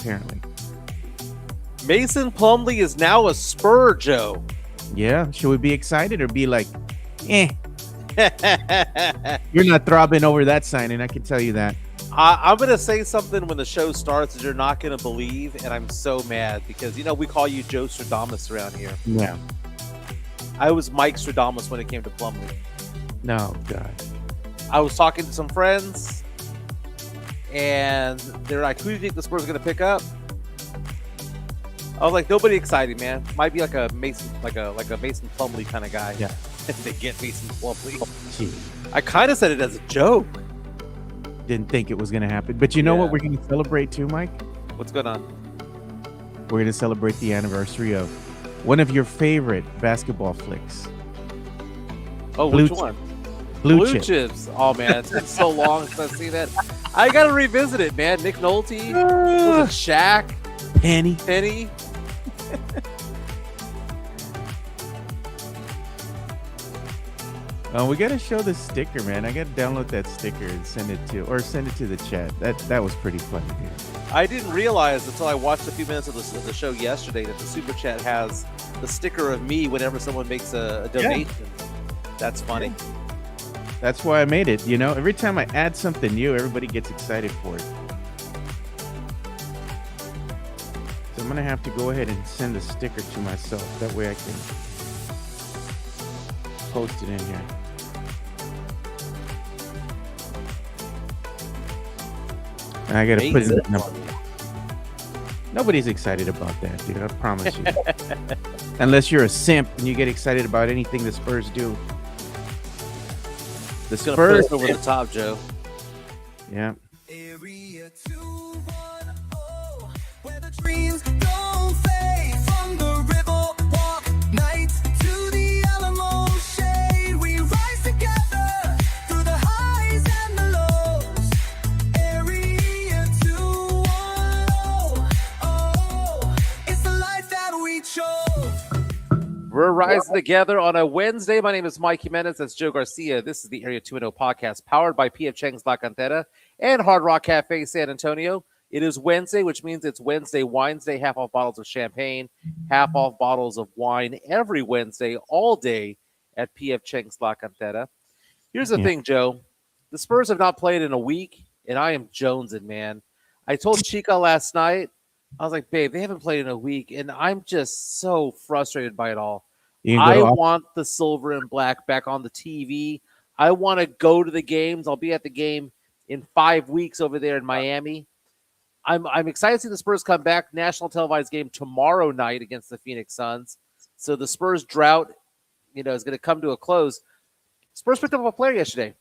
apparently. Mason Plumlee is now a Spur, Joe. Yeah. Should we be excited or be like, eh? You're not throbbing over that signing, I can tell you that. I'm going to say something when the show starts that you're not going to believe, and I'm so mad because, we call you Joe Stradamus around here. Yeah. I was Mike Stradamus when it came to Plumlee. No, God. I was talking to some friends, and they're like, who do you think the Spurs are going to pick up? I was like, nobody exciting, man. Might be like a Mason, like a Mason Plumlee kind of guy. Yeah. If they get Mason Plumlee. Gee. I kind of said it as a joke. Didn't think it was going to happen. But you know what we're going to celebrate too, Mike? What's going on? We're going to celebrate the anniversary of one of your favorite basketball flicks. Oh, which one? Blue Chips. Oh, man. It's been so long since I've seen that. I got to revisit it, man. Nick Nolte, was it Shaq? Penny. We got to show the sticker, man. I got to download that sticker and send it to the chat. That was pretty funny, dude. I didn't realize until I watched a few minutes of the show yesterday that the super chat has the sticker of me whenever someone makes a donation. Yeah. That's funny. That's why I made it. Every time I add something new, everybody gets excited for it. So I'm gonna have to go ahead and send the sticker to myself. That way I can post it in here. And I gotta put it in the number. Nobody's excited about that, dude. I promise you. Unless you're a simp and you get excited about anything the Spurs do. The Spurs over the top, Joe. Yeah. Area 210, where the dreams don't fade from the river walk nights to the Alamo shade. We rise together through the highs and the lows. Area 210, it's the life that we chose. We're rising together on a Wednesday. My name is Mike Jimenez. That's Joe Garcia. This is the Area 210 podcast powered by P.F. Chang's La Cantera and Hard Rock Cafe San Antonio. It is Wednesday, which means it's Wednesday Wines Day. Half off bottles of champagne, half off bottles of wine every Wednesday, all day at P.F. Chang's La Cantera. Here's the thing, Joe. The Spurs have not played in a week, and I am jonesing, man. I told Chica last night, I was like, babe, they haven't played in a week, and I'm just so frustrated by it all. I want the silver and black back on the TV. I want to go to the games. I'll be at the game in 5 weeks over there in Miami. I'm excited to see the Spurs come back. National televised game tomorrow night against the Phoenix Suns. So the Spurs drought, is going to come to a close. Spurs picked up a player yesterday.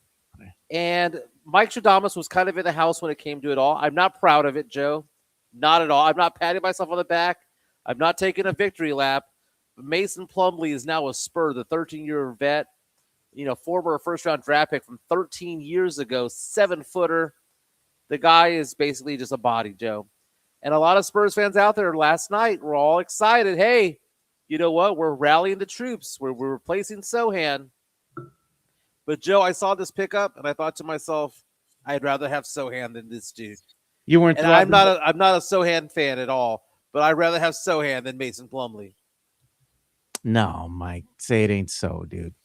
And Mike Stradamus was kind of in the house when it came to it all. I'm not proud of it, Joe. Not at all. I'm not patting myself on the back. I'm not taking a victory lap. But Mason Plumlee is now a Spur, the 13-year vet, former first-round draft pick from 13 years ago, 7-footer. The guy is basically just a body, Joe. And a lot of Spurs fans out there last night were all excited. Hey, you know what? We're rallying the troops. We're replacing Sohan. But, Joe, I saw this pickup, and I thought to myself, I'd rather have Sohan than this dude. You weren't. And I'm not a Sohan fan at all, but I'd rather have Sohan than Mason Plumlee. No, Mike, say it ain't so, dude.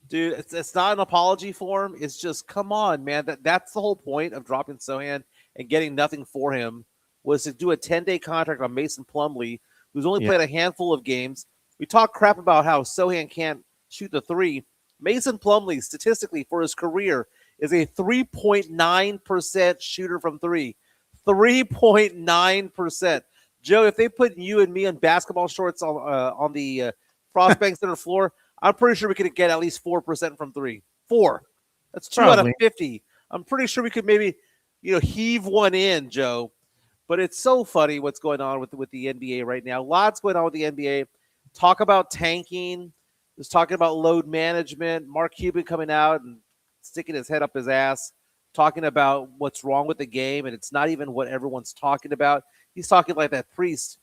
Dude, it's not an apology for him. It's just, come on, man. That's the whole point of dropping Sohan and getting nothing for him was to do a 10-day contract on Mason Plumlee, who's only played a handful of games. We talk crap about how Sohan can't shoot the three. Mason Plumlee, statistically, for his career, is a 3.9% shooter from three. 3.9%. Joe, if they put you and me in basketball shorts on the Frost Bank Center floor, I'm pretty sure we could get at least 4% from three. 4. That's 2 out of 50. I'm pretty sure we could maybe, heave one in, Joe. But it's so funny what's going on with the NBA right now. Lots going on with the NBA. Talk about tanking. There's talking about load management. Mark Cuban coming out and sticking his head up his ass, talking about what's wrong with the game, and it's not even what everyone's talking about. He's talking like that priest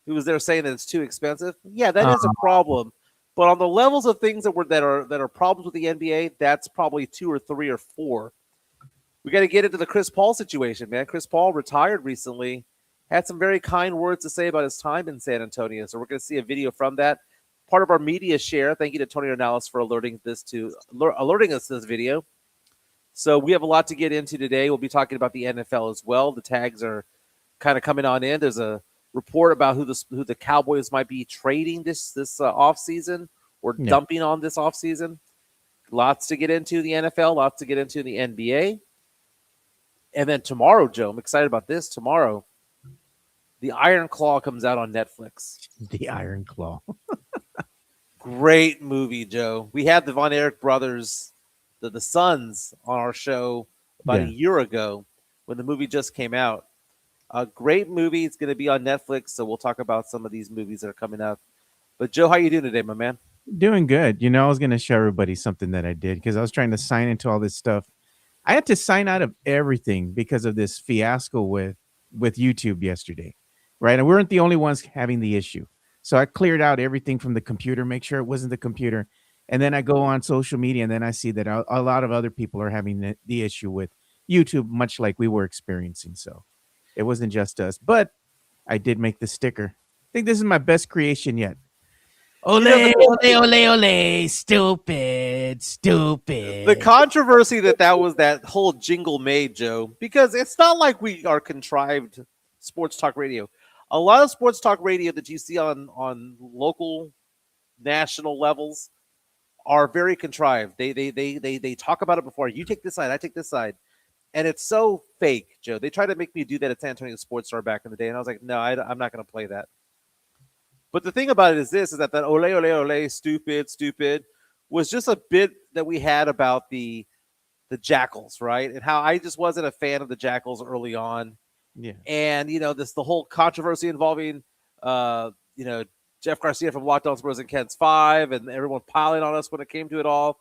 who was there saying that it's too expensive. Yeah, that is a problem. But on the levels of things that are problems with the NBA, that's probably 2 or 3 or 4. We got to get into the Chris Paul situation, man. Chris Paul retired recently, had some very kind words to say about his time in San Antonio. So we're going to see a video from that. Part of our media share. Thank you to Tony Ornalis for alerting us to this video. So we have a lot to get into today. We'll be talking about the NFL as well. The tags are kind of coming on in. There's a report about who the Cowboys might be trading this offseason or dumping on this offseason. Lots to get into the NFL, lots to get into the NBA. And then tomorrow, Joe, I'm excited about this. Tomorrow, The Iron Claw comes out on Netflix. The Iron Claw. Great movie, Joe. We had the Von Erich brothers, the sons, on our show about a year ago when the movie just came out. A great movie. It's going to be on Netflix, so we'll talk about some of these movies that are coming up. But Joe, how you doing today, my man? Doing good. You know, I was going to show everybody something that I did because I was trying to sign into all this stuff. I had to sign out of everything because of this fiasco with YouTube yesterday, right? And we weren't the only ones having the issue. So I cleared out everything from the computer, make sure it wasn't the computer. And then I go on social media and then I see that a lot of other people are having the issue with YouTube, much like we were experiencing. So it wasn't just us, but I did make the sticker. I think this is my best creation yet. Ole, ole, stupid. The controversy that was that whole jingle made, Joe, because it's not like we are contrived sports talk radio. A lot of sports talk radio that you see on local, national levels are very contrived. They talk about it before. You take this side, I take this side. And it's so fake, Joe. They tried to make me do that at San Antonio Sports Star back in the day, and I was like, no, I'm not going to play that. But the thing about it is that ole, ole, ole, stupid, was just a bit that we had about the Jackals, right? And how I just wasn't a fan of the Jackals early on. Yeah. And, the whole controversy involving, Jeff Garcia from Locked On Spurs and Ken's 5 and everyone piling on us when it came to it all.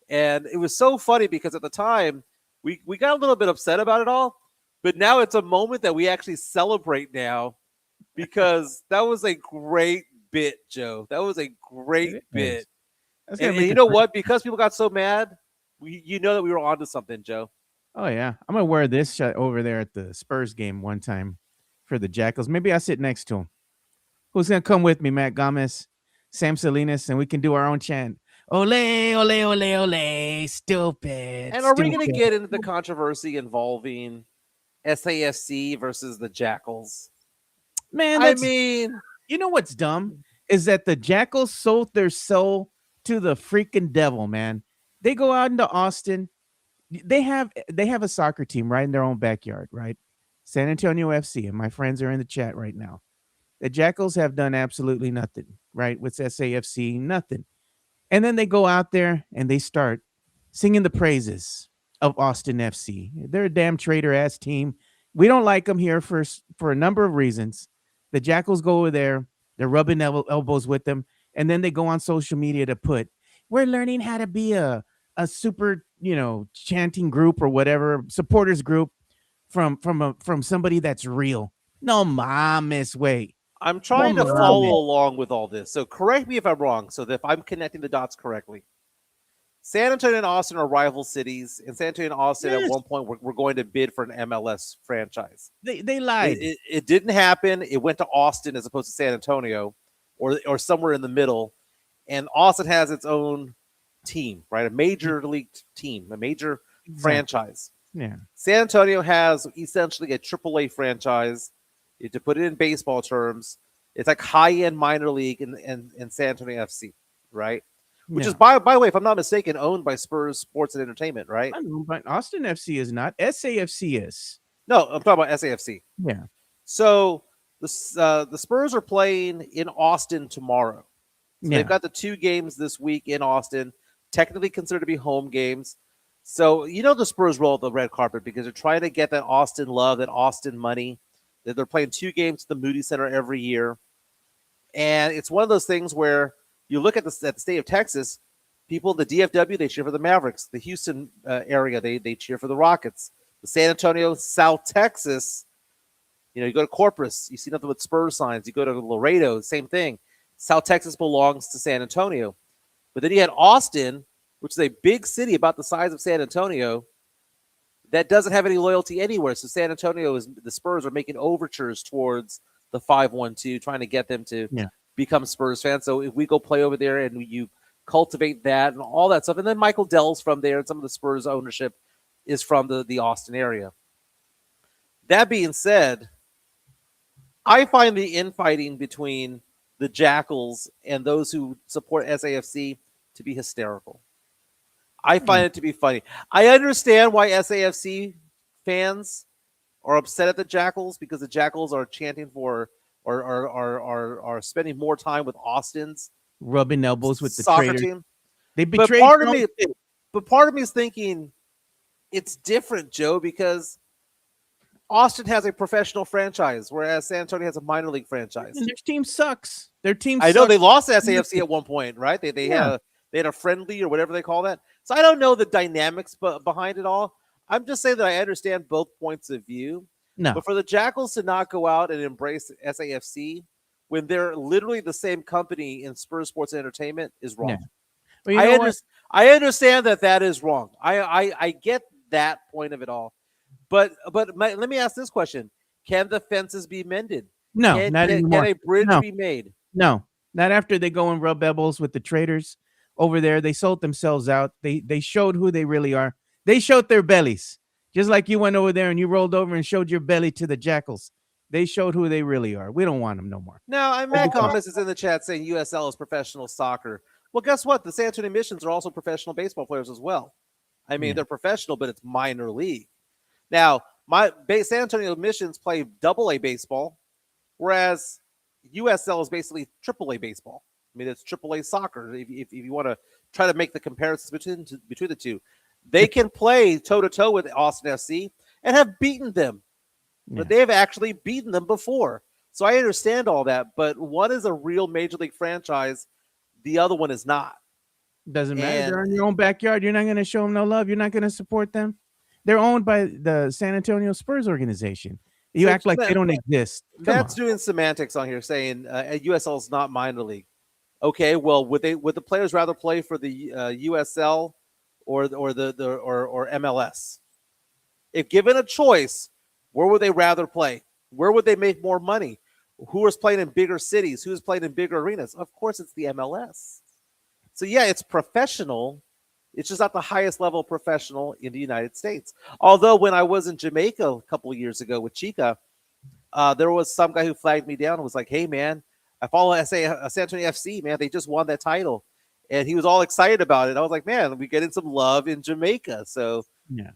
And it was so funny because at the time, we got a little bit upset about it all. But now it's a moment that we actually celebrate now. Because that was a great bit, Joe. That was a great bit. And you know what? Because people got so mad, you know that we were onto something, Joe. Oh, yeah. I'm going to wear this shot over there at the Spurs game one time for the Jackals. Maybe I'll sit next to him. Who's going to come with me? Matt Gomez, Sam Salinas, and we can do our own chant. Ole, ole, ole, ole, stupid. And are we going to get into the controversy involving SAFC versus the Jackals? Man, you know what's dumb is that the Jackals sold their soul to the freaking devil, man. They go out into Austin. They have a soccer team right in their own backyard, right? San Antonio FC, and my friends are in the chat right now. The Jackals have done absolutely nothing, right? With SAFC, nothing. And then they go out there and they start singing the praises of Austin FC. They're a damn traitor-ass team. We don't like them here for a number of reasons. The Jackals go over there, they're rubbing elbows with them, and then they go on social media to put, we're learning how to be a super, chanting group or whatever, supporters group from somebody that's real. No mames, wait. I'm trying to follow along with all this. So correct me if I'm wrong, so that if I'm connecting the dots correctly. San Antonio and Austin are rival cities, and San Antonio and Austin at one point we're going to bid for an MLS franchise. They lied. It didn't happen. It went to Austin as opposed to San Antonio, or somewhere in the middle. And Austin has its own team, right? A major league team, a major franchise. Yeah. San Antonio has essentially a AAA franchise. To put it in baseball terms, it's like high-end minor league in San Antonio FC, right? Which is, by the way, if I'm not mistaken, owned by Spurs Sports and Entertainment, right? I know, but Austin FC is not. SAFC is. No, I'm talking about SAFC. Yeah. So the Spurs are playing in Austin tomorrow. So they've got the 2 games this week in Austin, technically considered to be home games. So the Spurs roll out the red carpet because they're trying to get that Austin love, that Austin money. They're playing 2 games at the Moody Center every year. And it's one of those things where you look at the state of Texas, people in the DFW, they cheer for the Mavericks. The Houston area, they cheer for the Rockets. The San Antonio, South Texas, you go to Corpus, you see nothing but Spurs signs. You go to Laredo, same thing. South Texas belongs to San Antonio. But then you had Austin, which is a big city about the size of San Antonio. that doesn't have any loyalty anywhere. So San Antonio the Spurs are making overtures towards the 512, trying to get them to Yeah. become Spurs fans. So if we go play over there and you cultivate that and all that stuff, and then Michael Dell's from there, and some of the Spurs ownership is from the Austin area. That being said, I find the infighting between the Jackals and those who support SAFC to be hysterical. I find it to be funny. I understand why SAFC fans are upset at the Jackals because the Jackals are chanting for or spending more time with Austin's Rubbing elbows with the soccer traitors. team. They But betrayed part of their me, own city. but part of me is thinking it's different, Joe, because Austin has a professional franchise, whereas San Antonio has a minor league franchise. And their team sucks. Their team I know sucks. they lost to SAFC at one point, right? They Yeah. had a friendly or whatever they call that. So I don't know the dynamics behind it all. I'm just saying that I understand both points of view. No. But for the Jackals to not go out and embrace SAFC when they're literally the same company in Spurs Sports and Entertainment is wrong. Yeah. Well, you know what? I understand that is wrong. I get that point of it all. But let me ask this question: can the fences be mended? No, Can, not can, anymore. can a bridge No. be made? No, not after they go and rub elbows with the traitors over there. They sold themselves out. They showed who they really are. They showed their bellies, just like you went over there and you rolled over and showed your belly to the Jackals. They showed who they really are. We don't want them no more. Now, Matt Thomas is in the chat saying USL is professional soccer. Well, guess what? The San Antonio Missions are also professional baseball players as well. I mean, Yeah. they're professional, but it's minor league. Now, San Antonio Missions play Double A baseball, whereas USL is basically Triple A baseball. I mean, it's Triple A soccer. If you want to try to make the comparisons between the two, they can play toe to toe with Austin FC and have beaten them, but they have actually beaten them before. So I understand all that, but one is a real major league franchise, the other one is not. Doesn't matter. They're in your own backyard. You're not going to show them no love. You're not going to support them. They're owned by the San Antonio Spurs organization. You act like they don't exist. That's doing semantics on here, saying USL is not minor league. Okay, well, would the players rather play for the USL or MLS? If given a choice, where would they rather play? Where would they make more money? Who is playing in bigger cities? Who's playing in bigger arenas? Of course, it's the MLS. So yeah, it's professional. It's just not the highest level professional in the United States. Although when I was in Jamaica a couple of years ago with Chica, there was some guy who flagged me down and was like, "Hey man, I follow San Antonio FC, man. They just won that title," and he was all excited about it. I was like, "Man, we're getting some love in Jamaica." So Yeah.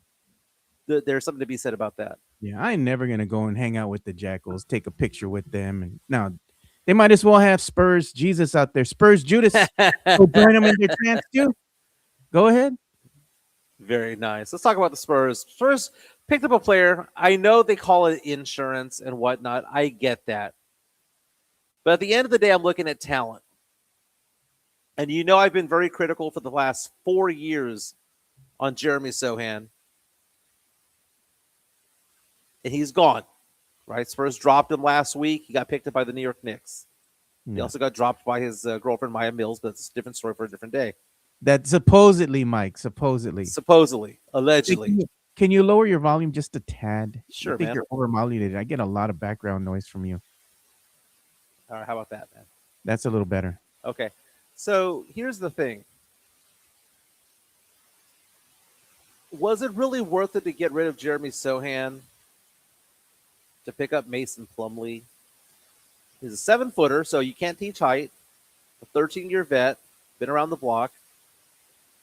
There's something to be said about that. Yeah, I ain't never gonna go and hang out with the Jackals, take a picture with them, and no, they might as well have Spurs Jesus out there. Spurs Judas, go burn them in their trance too. Go ahead. Very nice. Let's talk about the Spurs. Spurs picked up a player. I know they call it insurance and whatnot. I get that. But at the end of the day, I'm looking at talent. And you know I've been very critical for the last 4 years on Jeremy Sohan. And he's gone. Right? Spurs dropped him last week. He got picked up by the New York Knicks. He also got dropped by his girlfriend, Maya Mills, but it's a different story for a different day. That supposedly, Mike, supposedly. Allegedly. Can you lower your volume just a tad? Sure, I think man. you're overmodulated. I get a lot of background noise from you. All right, how about that, man? That's a little better. Okay. So here's the thing. Was it really worth it to get rid of Jeremy Sohan to pick up Mason Plumlee? He's a 7-footer, so you can't teach height. A 13-year vet, been around the block.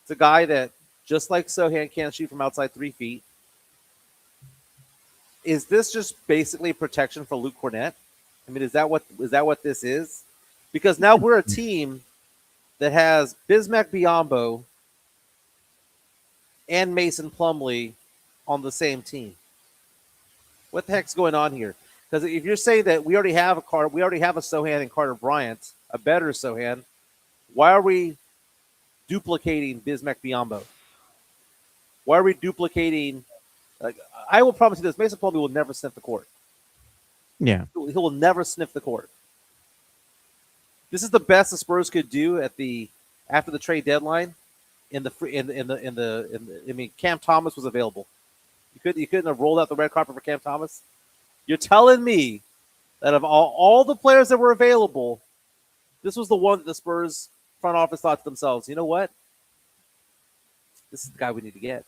It's a guy that, just like Sohan, can't shoot from outside 3 feet. Is this just basically protection for Luke Cornett? I mean, is that what this is? Because now we're a team that has Bismack Biyombo and Mason Plumlee on the same team. What the heck's going on here? Because if you're saying that we already have a Sohan and Carter Bryant, a better Sohan, why are we duplicating Bismack Biyombo? Why are we duplicating? I will promise you this: Mason Plumlee will never sniff the court. Yeah, He will never sniff the court. This is the best the Spurs could do after the trade deadline. I mean, Cam Thomas was available. You couldn't have rolled out the red carpet for Cam Thomas. You're telling me that of all the players that were available, this was the one that the Spurs front office thought to themselves, you know what? This is the guy we need to get.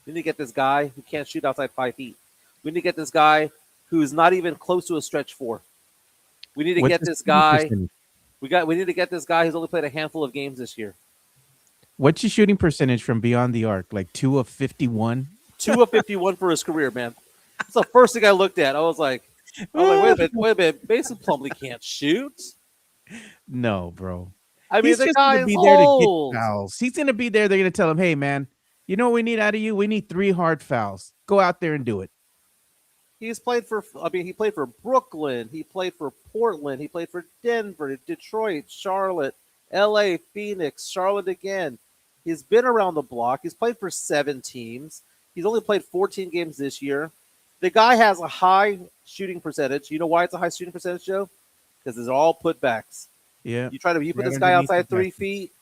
We need to get this guy who can't shoot outside 5 feet. We need to get this guy who's not even close to a stretch 4. We need to What's get his this shooting guy. percentage? We need to get this guy who's only played a handful of games this year. What's your shooting percentage from beyond the arc? Like 2 of 51? 2 of 51 for his career, man. That's the first thing I looked at. I was like, wait a minute. Mason Plumlee can't shoot. No, bro. I mean, He's the just guy gonna is be there to old. get fouls. He's gonna be there. They're gonna tell him, "Hey, man, you know what we need out of you? We need 3 hard fouls. Go out there and do it." He's played for. I mean, he played for Brooklyn. He played for Portland. He played for Denver, Detroit, Charlotte, L.A., Phoenix, Charlotte again. He's been around the block. He's played for 7 teams. He's only played 14 games this year. The guy has a high shooting percentage. You know why it's a high shooting percentage, Joe? Because it's all putbacks. Yeah. You put Right this guy underneath outside the 3 basket. feet.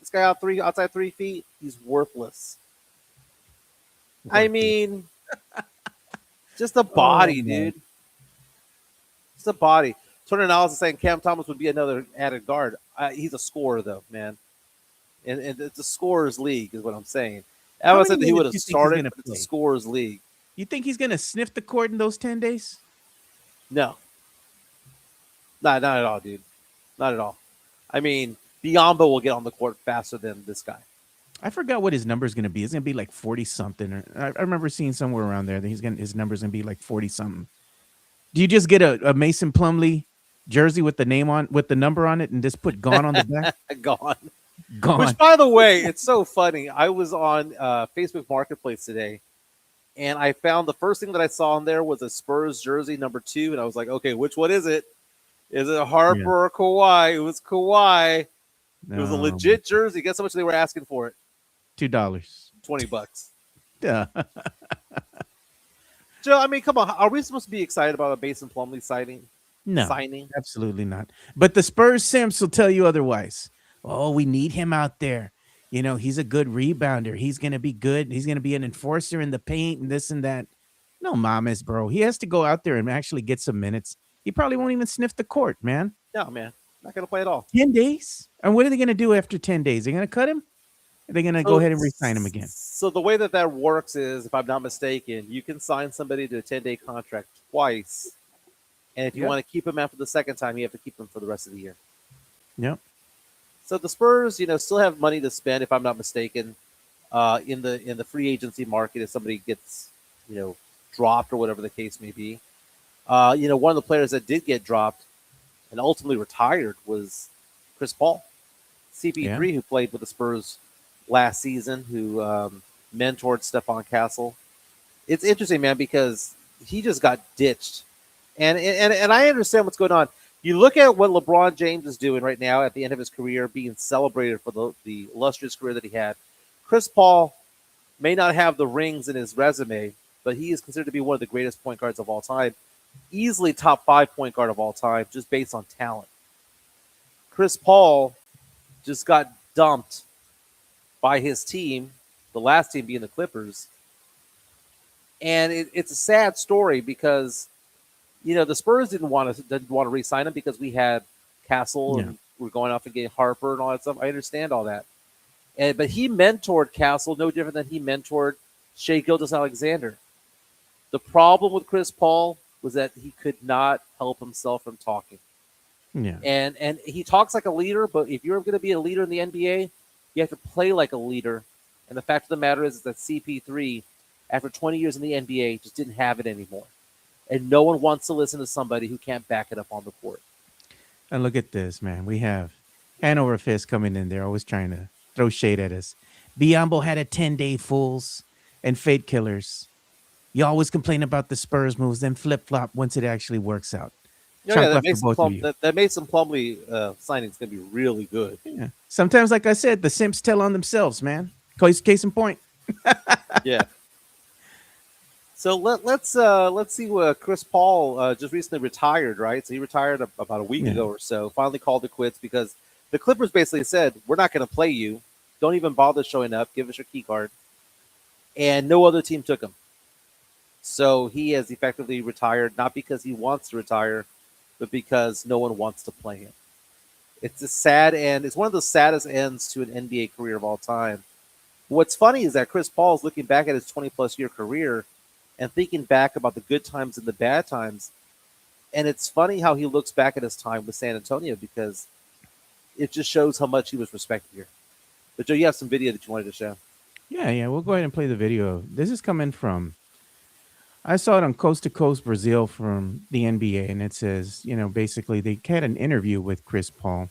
This guy outside 3 feet. He's worthless. I mean, just a body, man. dude. Just a body. Turner Analysis saying Cam Thomas would be another added guard. He's a scorer, though, man. And it's a scorer's league, is what I'm saying. I How would many say that he would minutes have do you think he's started, gonna but it's a play? scorer's league. You think he's gonna sniff the court in those 10 days? No. Not at all, dude. Not at all. I mean, Biombo will get on the court faster than this guy. I forgot what his number is gonna be. It's gonna be like 40 something. Or I remember seeing somewhere around there that his number's gonna be like 40 something. Do you just get a Mason Plumlee jersey with the number on it and just put "gone" on the back? Gone. Gone. Which, by the way, it's so funny. I was on Facebook Marketplace today, and I found the first thing that I saw on there was a Spurs jersey number 2, and I was like, okay, which one is it? Is it Harper or Kawhi? It was Kawhi. It was a legit jersey. Guess how much they were asking for it? $2. $20. Yeah. Joe, I mean, come on. Are we supposed to be excited about a Mason Plumlee signing? No, Signing? absolutely not. But the Spurs Simps will tell you otherwise. Oh, we need him out there. You know, he's a good rebounder. He's going to be good. He's going to be an enforcer in the paint and this and that. No, mamas, bro. He has to go out there and actually get some minutes. He probably won't even sniff the court, man. No, man. Not going to play at all. 10 days? And what are they going to do after 10 days? They're going to cut him? Are they going to go ahead and re-sign him again? So the way that works is, if I'm not mistaken, you can sign somebody to a 10-day contract twice. And if you want to keep him after the second time, you have to keep him for the rest of the year. Yep. So the Spurs, still have money to spend, if I'm not mistaken, in the free agency market if somebody gets, dropped or whatever the case may be. One of the players that did get dropped and ultimately retired was Chris Paul, CP3, who played with the Spurs last season, who mentored Stephon Castle. It's interesting, man, because he just got ditched, and I understand what's going on. You look at what LeBron James is doing right now at the end of his career, being celebrated for the illustrious career that he had. Chris Paul may not have the rings in his resume, but he is considered to be one of the greatest point guards of all time. Easily top 5 point guard of all time, just based on talent. Chris Paul just got dumped by his team, the last team being the Clippers. And it's a sad story because, the Spurs didn't want to re-sign him because we had Castle and we're going off and getting Harper and all that stuff. I understand all that. But he mentored Castle no different than he mentored Shai Gilgeous-Alexander. The problem with Chris Paul was that he could not help himself from talking. Yeah. And he talks like a leader, but if you're going to be a leader in the NBA, you have to play like a leader. And the fact of the matter is that CP3, after 20 years in the NBA, just didn't have it anymore. And no one wants to listen to somebody who can't back it up on the court. And look at this, man. We have Hanover Fist coming in there, always trying to throw shade at us. Biombo had a 10-day fools and fate killers. You always complain about the Spurs moves, then flip-flop once it actually works out. That Mason Plumlee signing is going to be really good. Yeah. Sometimes, like I said, the simps tell on themselves, man. Case in point. Yeah. So let's see what Chris Paul just recently retired, right? So he retired about a week ago or so. Finally called it quits because the Clippers basically said, "We're not going to play you. Don't even bother showing up. Give us your key card." And no other team took him. So he has effectively retired, not because he wants to retire, but because no one wants to play him. It's a sad end. It's one of the saddest ends to an NBA career of all time. What's funny is that Chris Paul is looking back at his 20 plus year career and thinking back about the good times and the bad times. And it's funny how he looks back at his time with San Antonio because it just shows how much he was respected here. But Joe, you have some video that you wanted to show. Yeah. We'll go ahead and play the video. This is coming from. I saw it on Coast to Coast Brazil from the NBA, and it says, basically they had an interview with Chris Paul,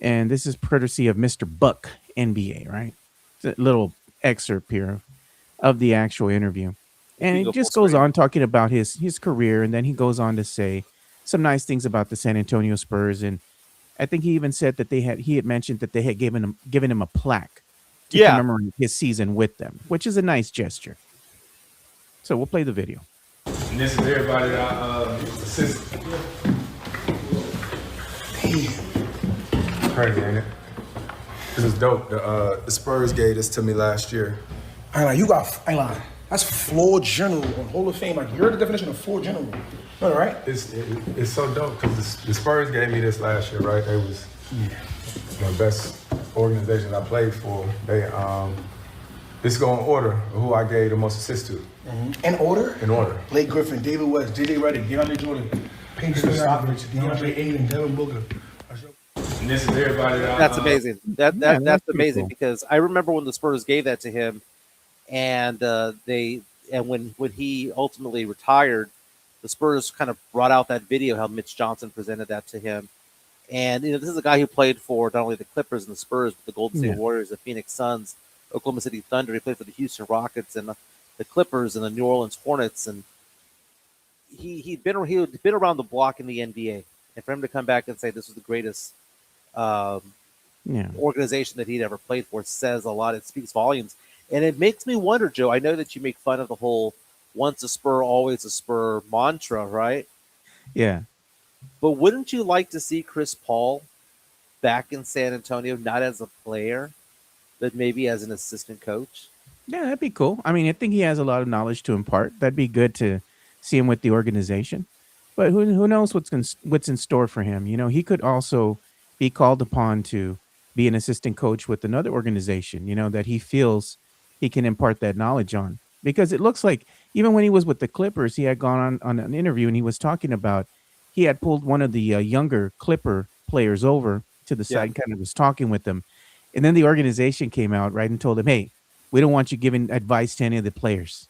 and this is courtesy of Mr. Buck NBA, right? It's a little excerpt here of the actual interview, You and can it go full just goes screen. on talking about his career, and then he goes on to say some nice things about the San Antonio Spurs, and I think he even said that he had mentioned that they had given him a plaque to Yeah. commemorate his season with them, which is a nice gesture. So we'll play the video. And this is everybody that I assist. Crazy, ain't it? This is dope. The Spurs gave this to me last year. I ain't lying, I ain't lying. That's floor general on Hall of Fame. Like, you're the definition of floor general. You know, right? It's so dope because the Spurs gave me this last year, right? They was the best organization I played for. They this go in order of who I gave the most assists to. In order? In order. Blake Griffin, David West, J.J. Redick, DeAndre Jordan, Paige Stojakovic, DeAndre Ayton, Devin Booker. And this is everybody that That's amazing. That's that's pretty amazing cool. because I remember when the Spurs gave that to him, and when he ultimately retired, the Spurs kind of brought out that video how Mitch Johnson presented that to him, and this is a guy who played for not only the Clippers and the Spurs, but the Golden State Yeah. Warriors, the Phoenix Suns, Oklahoma City Thunder. He played for the Houston Rockets and the Clippers and the New Orleans Hornets, and he'd been around the block in the NBA, and for him to come back and say this was the greatest Yeah. organization that he'd ever played for says a lot. It speaks volumes. And it makes me wonder, Joe. I know that you make fun of the whole once a Spur, always a Spur mantra, right? Yeah. But wouldn't you like to see Chris Paul back in San Antonio, not as a player, but maybe as an assistant coach? Yeah, that'd be cool. I mean, I think he has a lot of knowledge to impart. That'd be good to see him with the organization. But who knows what's in store for him? He could also be called upon to be an assistant coach with another organization, that he feels he can impart that knowledge on. Because it looks like even when he was with the Clippers, he had gone on an interview and he was talking about he had pulled one of the younger Clipper players over to the Yeah. side, kind of was talking with them. And then the organization came out, right, and told him, hey, we don't want you giving advice to any of the players.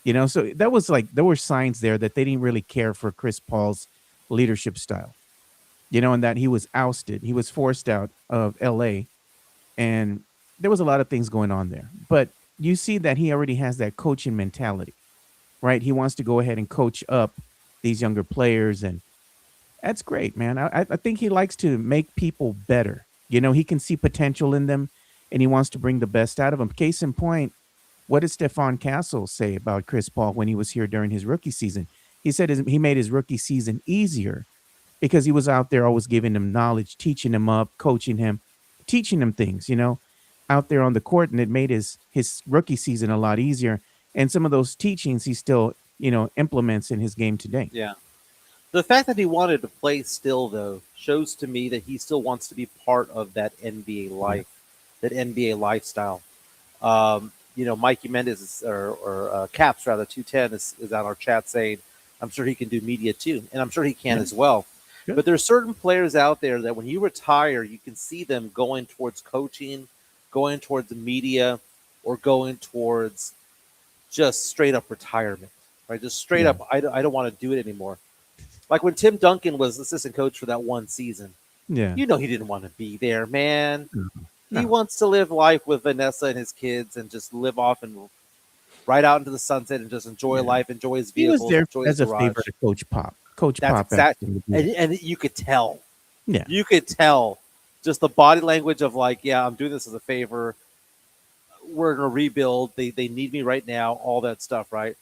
So that was like there were signs there that they didn't really care for Chris Paul's leadership style, and that he was ousted. He was forced out of LA, and there was a lot of things going on there. But you see that he already has that coaching mentality, right? He wants to go ahead and coach up these younger players, and that's great, man. I think he likes to make people better. He can see potential in them, and he wants to bring the best out of them. Case in point, what did Stephon Castle say about Chris Paul when he was here during his rookie season? He said he made his rookie season easier because he was out there always giving him knowledge, teaching him up, coaching him, teaching him things, out there on the court, and it made his rookie season a lot easier. And some of those teachings he still, implements in his game today. Yeah. The fact that he wanted to play still, though, shows to me that he still wants to be part of that NBA life, that NBA lifestyle. Mikey Mendez or Caps rather 210 is on our chat saying, I'm sure he can do media too, and I'm sure he can as well. Good. But there's certain players out there that when you retire, you can see them going towards coaching, going towards the media, or going towards just straight up retirement, right? Just straight up, I don't want to do it anymore. Like when Tim Duncan was assistant coach for that one season, Yeah. he didn't want to be there, man. He No. wants to live life with Vanessa and his kids and just live off and ride out into the sunset and just enjoy life, enjoy his He vehicles, was there enjoy as his a garage. favor to Coach Pop. Coach That's Pop. exactly, actually. and you could tell. Yeah. You could tell just the body language of like, yeah, I'm doing this as a favor. We're in a rebuild. They need me right now. All that stuff, right?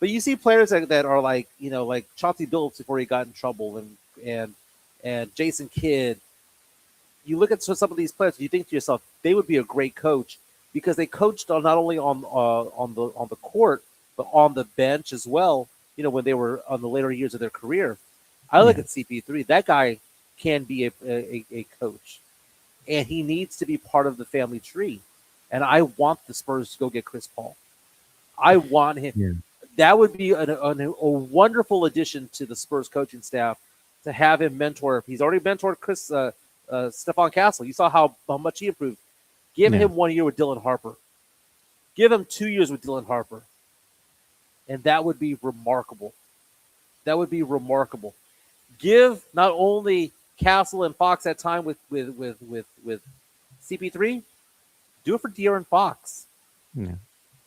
But you see players that are like, like Chauncey Billups before he got in trouble, and Jason Kidd. You look at some of these players, you think to yourself, they would be a great coach, because they coached on not only on the court but on the bench as well. When they were on the later years of their career, I look Yeah. at CP3. That guy can be a coach, and he needs to be part of the family tree. And I want the Spurs to go get Chris Paul. I want him. Yeah. That would be a wonderful addition to the Spurs coaching staff to have him mentor. He's already mentored Stephon Castle. You saw how much he improved. Give Yeah. him 1 year with Dylan Harper. Give him 2 years with Dylan Harper, and that would be remarkable. That would be remarkable. Give not only Castle and Fox that time with CP3, do it for De'Aaron Fox. Yeah.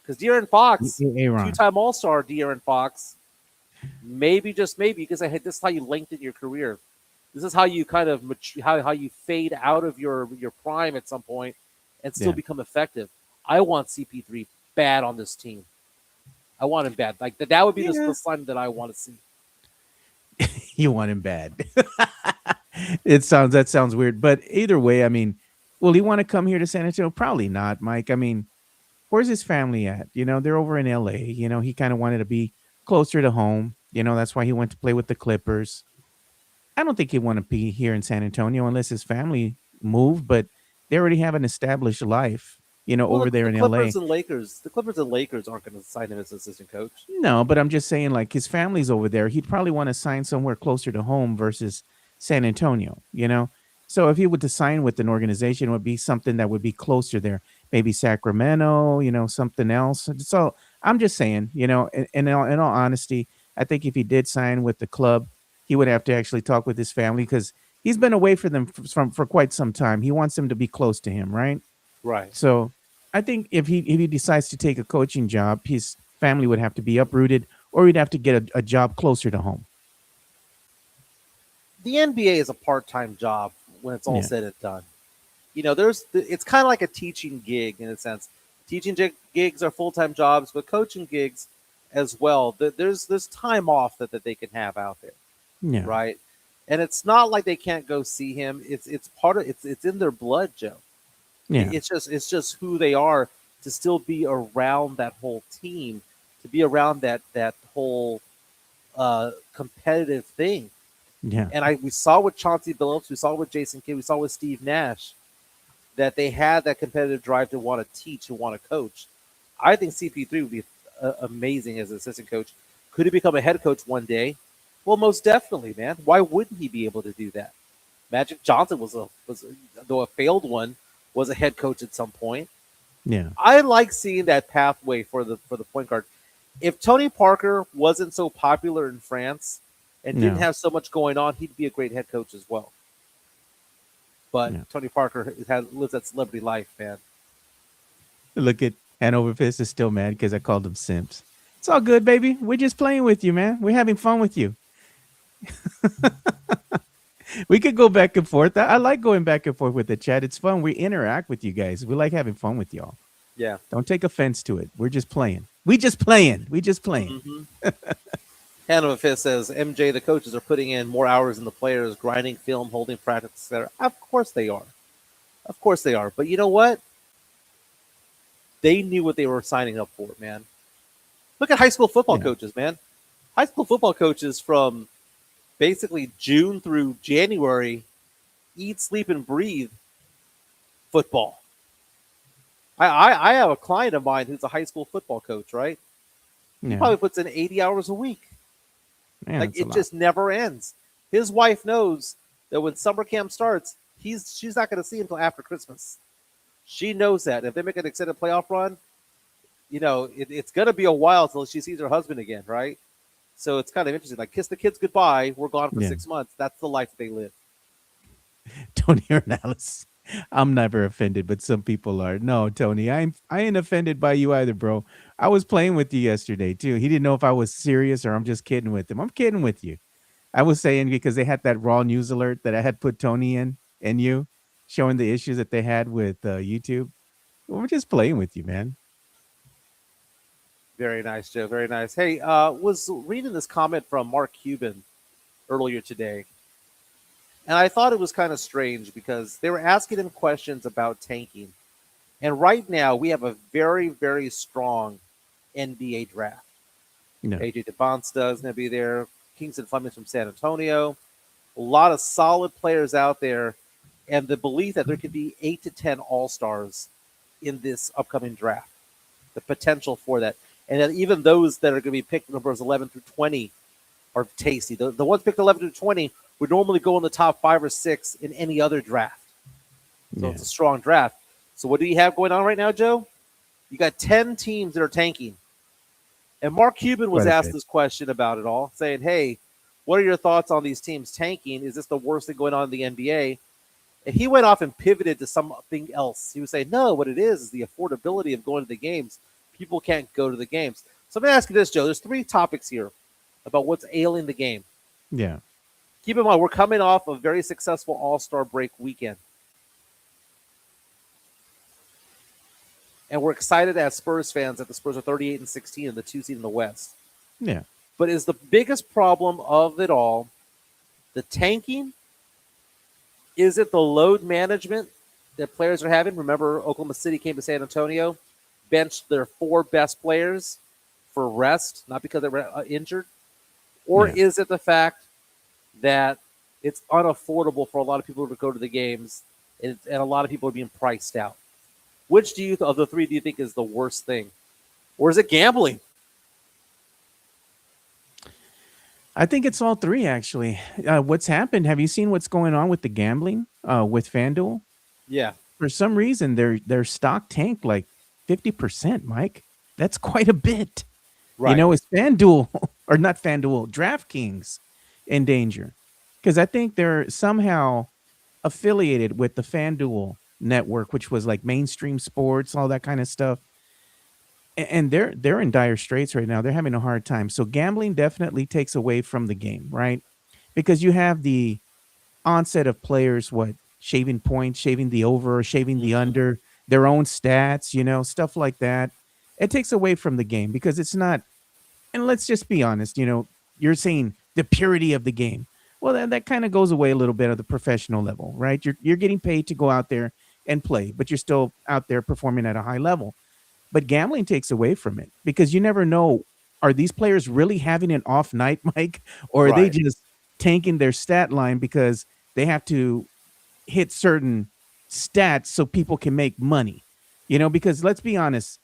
Because De'Aaron Fox, Aaron. two-time All-Star De'Aaron Fox, maybe just maybe you can say, hey, this is how you lengthen your career. This is how you kind of how you fade out of your prime at some point and still Yeah. become effective. I want CP3 bad on this team. I want him bad. Like that would be Yeah. the sign that I want to see. You want him bad. That sounds weird, but either way, I mean, will he want to come here to San Antonio? Probably not, Mike. I mean, where's his family at? They're over in LA. He kind of wanted to be closer to home. That's why he went to play with the Clippers. I don't think he'd want to be here in San Antonio unless his family moved, but they already have an established life, Well, over there the in LA. Clippers and Lakers aren't going to sign him as assistant coach. No, but I'm just saying, like, his family's over there. He'd probably want to sign somewhere closer to home versus San Antonio. So if he were to sign with an organization, it would be something that would be closer there, maybe Sacramento, something else. So I'm just saying, in all honesty, I think if he did sign with the club, he would have to actually talk with his family because he's been away from them for quite some time. He wants them to be close to him, right? Right. So I think if he decides to take a coaching job, his family would have to be uprooted, or he'd have to get a job closer to home. The NBA is a part-time job when it's all Yeah. said and done. It's kind of like a teaching gig in a sense. Teaching gigs are full-time jobs, but coaching gigs as well. There's time off that they can have out there, Yeah, right? And it's not like they can't go see him. It's part of it's in their blood, Joe. yeah, It's just who they are to still be around that whole team, to be around that whole competitive thing. yeah, And we saw with Chauncey Billups, we saw with Jason Kidd, we saw with Steve Nash that they had that competitive drive to want to teach and want to coach. I think CP3 would be amazing as an assistant coach. Could he become a head coach one day? Well, most definitely, man. Why wouldn't he be able to do that? Magic Johnson though a failed one, was a head coach at some point. yeah, I like seeing that pathway for the point guard. If Tony Parker wasn't so popular in France and didn't No. have so much going on, he'd be a great head coach as well. But Yeah. Tony Parker lives that celebrity life, man. Look at Hanover Fist is still mad because I called them simps. It's all good, baby. We're just playing with you, man. We're having fun with you. We could go back and forth. I like going back and forth with the chat. It's fun. We interact with you guys. We like having fun with y'all. Yeah. Don't take offense to it. We're just playing. We just playing. Mm-hmm. Hanover Fist says, MJ, the coaches are putting in more hours than the players, grinding film, holding practice, etc. Of course they are. Of course they are. But you know what? They knew what they were signing up for, man. Look at high school football Yeah. coaches, man. High school football coaches from basically June through January eat, sleep, and breathe football. I have a client of mine who's a high school football coach, right? He Yeah. probably puts in 80 hours a week. Man, Like that's a it lot. just never ends. His wife knows that when summer camp starts, she's not going to see him until after Christmas. She knows that. If they make an extended playoff run, it's going to be a while until she sees her husband again, right? So it's kind of interesting. Like, kiss the kids goodbye. We're gone for Yeah. 6 months. That's the life they live. Tony Ornalis. I'm never offended, but some people are. No, Tony, I ain't offended by you either, bro. I was playing with you yesterday too. He didn't know if I was serious or I'm just kidding with him. I'm kidding with you. I was saying because they had that raw news alert that I had put Tony in and you showing the issues that they had with YouTube. We're just playing with you, man. Very nice, Joe. Very nice. Hey, was reading this comment from Mark Cuban earlier today, and I thought it was kind of strange because they were asking him questions about tanking. And right now, we have a very, very strong NBA draft. No. AJ DeBonsta is going to be there. Kingston Fleming's from San Antonio. A lot of solid players out there, and the belief that there could be 8 to 10 All-Stars in this upcoming draft. The potential for that. And that even those that are going to be picked numbers 11 through 20 are tasty. The ones picked 11 through 20 would normally go in the top 5 or 6 in any other draft. So Yeah. it's a strong draft. So what do you have going on right now, Joe? You got 10 teams that are tanking. And Mark Cuban was Quite a asked bit. this question about it all, saying, hey, what are your thoughts on these teams tanking? Is this the worst thing going on in the NBA? And he went off and pivoted to something else. He was saying, no, what it is the affordability of going to the games. People can't go to the games. So I'm going to ask you this, Joe. There's 3 topics here about what's ailing the game. Yeah. Keep in mind, we're coming off a very successful All-Star break weekend. And we're excited as Spurs fans that the Spurs are 38-16 and the 2 seed in the West. Yeah. But is the biggest problem of it all the tanking? Is it the load management that players are having? Remember, Oklahoma City came to San Antonio, benched their 4 best players for rest, not because they were injured? Or Yeah. is it the fact that it's unaffordable for a lot of people to go to the games and a lot of people are being priced out? Which of the 3 do you think is the worst thing? Or is it gambling? I think it's all 3, actually. What's happened? Have you seen what's going on with the gambling with FanDuel? Yeah. For some reason, their stock tanked like 50%, Mike. That's quite a bit. Right. You know, is FanDuel, or not FanDuel, DraftKings in danger? Because I think they're somehow affiliated with the FanDuel network, which was like mainstream sports, all that kind of stuff. And they're in dire straits right now. They're having a hard time. So gambling definitely takes away from the game, right? Because you have the onset of players, shaving points, shaving the over, or shaving the under, their own stats, stuff like that. It takes away from the game because it's not. And let's just be honest, you're saying the purity of the game. Well, that kind of goes away a little bit at the professional level, right? You're getting paid to go out there and play, but you're still out there performing at a high level. But gambling takes away from it because you never know, are these players really having an off night, Mike? Or are they Right. just tanking their stat line because they have to hit certain stats so people can make money? Because let's be honest,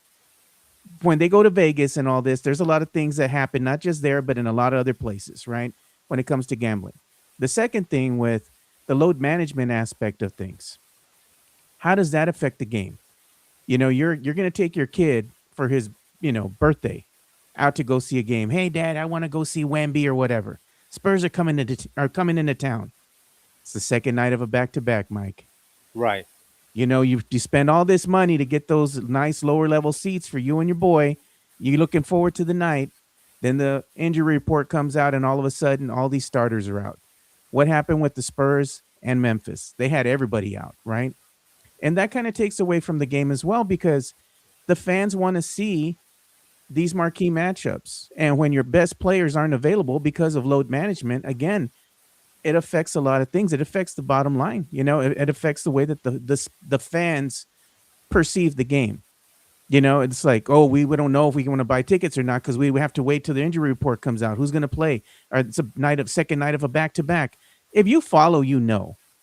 when they go to Vegas and all this, there's a lot of things that happen, not just there, but in a lot of other places, right? When it comes to gambling. The second thing with the load management aspect of things, how does that affect the game? You're going to take your kid for his, birthday out to go see a game. Hey, Dad, I want to go see Wemby or whatever. Spurs are coming into town. It's the second night of a back-to-back, Mike. Right. You spend all this money to get those nice lower level seats for you and your boy. You're looking forward to the night. Then the injury report comes out, and all of a sudden, all these starters are out. What happened with the Spurs and Memphis? They had everybody out, right? And that kind of takes away from the game as well because the fans want to see these marquee matchups. And when your best players aren't available because of load management, again, it affects a lot of things. It affects the bottom line. It affects the way that the fans perceive the game. It's like, oh, we don't know if we want to buy tickets or not because we have to wait till the injury report comes out. Who's going to play? Or it's a second night of a back-to-back. If you follow,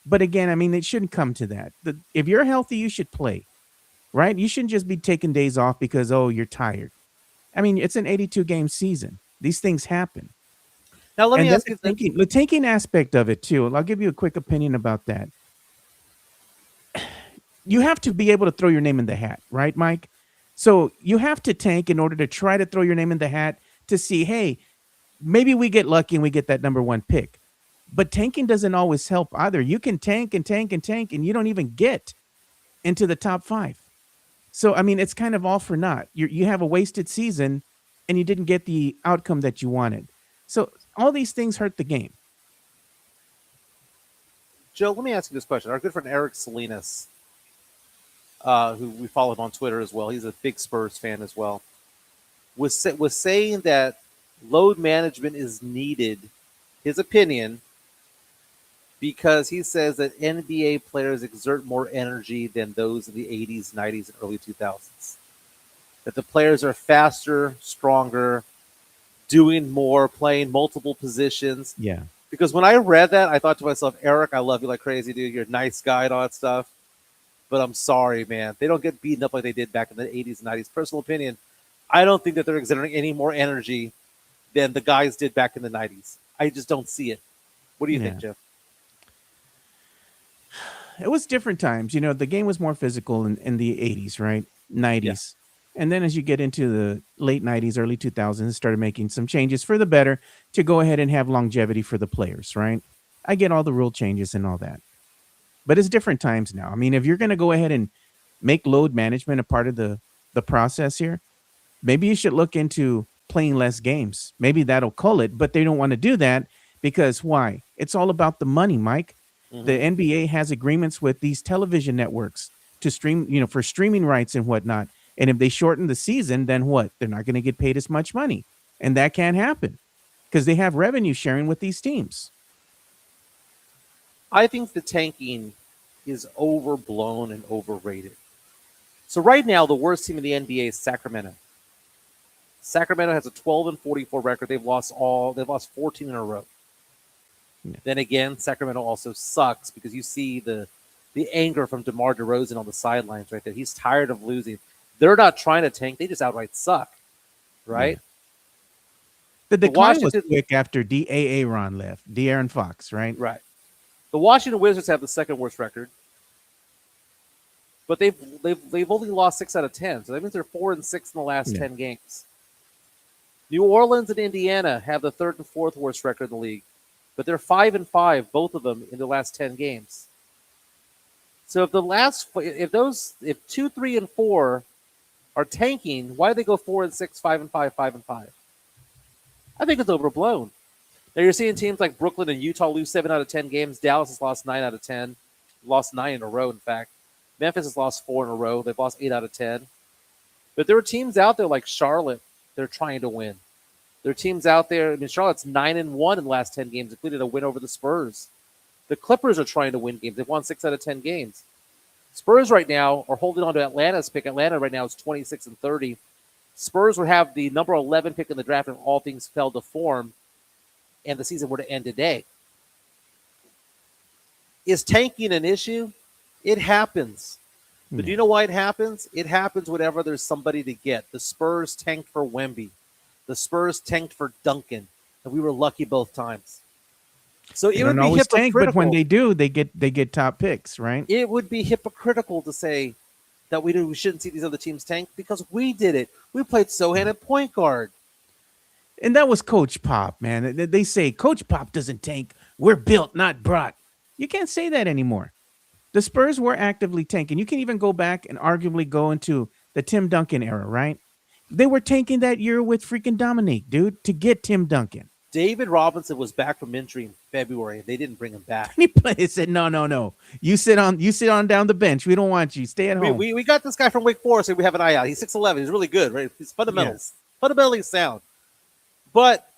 But again, I mean, it shouldn't come to that. If you're healthy, you should play, right? You shouldn't just be taking days off because, oh, you're tired. I mean, it's an 82-game season. These things happen. Now, let me And then ask you the tanking aspect of it, too, and I'll give you a quick opinion about that. You have to be able to throw your name in the hat, right, Mike? So you have to tank in order to try to throw your name in the hat to see, hey, maybe we get lucky and we get that number 1 pick. But tanking doesn't always help either. You can tank and tank and tank, and you don't even get into the top 5. So, I mean, it's kind of all for naught. You have a wasted season, and you didn't get the outcome that you wanted. So all these things hurt the game. Joe, let me ask you this question. Our good friend Eric Salinas, who we followed on Twitter as well, he's a big Spurs fan as well, was saying that load management is needed, his opinion, because he says that NBA players exert more energy than those in the 80s, 90s, and early 2000s. That the players are faster, stronger, doing more, playing multiple positions. Yeah. Because when I read that, I thought to myself, Eric, I love you like crazy, dude. You're a nice guy and all that stuff. But I'm sorry, man. They don't get beaten up like they did back in the 80s and 90s. Personal opinion, I don't think that they're exerting any more energy than the guys did back in the 90s. I just don't see it. What do you think, Jeff? It was different times. You know, the game was more physical in the 80s, right? 90s. And then as you get into the late 90s, early 2000s, started making some changes for the better to go ahead and have longevity for the players, right? I get all the rule changes and all that. But it's different times now. I mean, if you're going to go ahead and make load management a part of the process here, maybe you should look into playing less games. Maybe that'll cull it, but they don't want to do that because why? It's all about the money, Mike. The NBA has agreements with these television networks to stream, you know, for streaming rights and whatnot. And if they shorten the season, then what? They're not going to get paid as much money. And that can't happen because they have revenue sharing with these teams. I think the tanking is overblown and overrated. So right now, the worst team in the NBA is Sacramento. Sacramento has a 12-44 record. They've lost 14 in a row. Yeah. Then again, Sacramento also sucks because you see the anger from DeMar DeRozan on the sidelines right there. He's tired of losing. They're not trying to tank. They just outright suck, right? Yeah. The decline was quick after Aaron left. De'Aaron Fox, right? Right. The Washington Wizards have the second worst record, but they've only lost 6 out of 10. So that means they're 4-6 in the last 10 games. New Orleans and Indiana have the third and fourth worst record in the league, but they're 5-5, both of them in the last 10 games. So if 2, 3, and 4 are tanking, why do they go 4-6, 5-5, 5-5? I think it's overblown. Now you're seeing teams like Brooklyn and Utah lose 7 out of 10 games. Dallas has lost 9 out of 10, lost 9 in a row. In fact, Memphis has lost 4 in a row. They've lost 8 out of 10. But there are teams out there like Charlotte. They're trying to win. There are teams out there. I mean, Charlotte's 9-1 in the last 10 games, including a win over the Spurs. The Clippers are trying to win games. They've won 6 out of 10 games. Spurs right now are holding on to Atlanta's pick. Atlanta right now is 26-30. Spurs would have the number 11 pick in the draft if all things fell to form and the season were to end today. Is tanking an issue? It happens. But do you know why it happens? It happens whenever there's somebody to get. The Spurs tanked for Wemby. The Spurs tanked for Duncan. And we were lucky both times. So it would be hypocritical. Tank, but when they do, they get top picks, right? It would be hypocritical to say that we shouldn't see these other teams tank because we did it. We played Sohan at point guard. And that was Coach Pop, man. They say Coach Pop doesn't tank. We're built, not brought. You can't say that anymore. The Spurs were actively tanking. You can even go back and arguably go into the Tim Duncan era, right? They were tanking that year with freaking Dominique, dude, to get Tim Duncan. David Robinson was back from injury in February, and they didn't bring him back. He said, no. You sit on down the bench. We don't want you. Stay at home. We got this guy from Wake Forest, and we have an eye out. He's 6'11". He's really good, right? He's fundamentally sound. But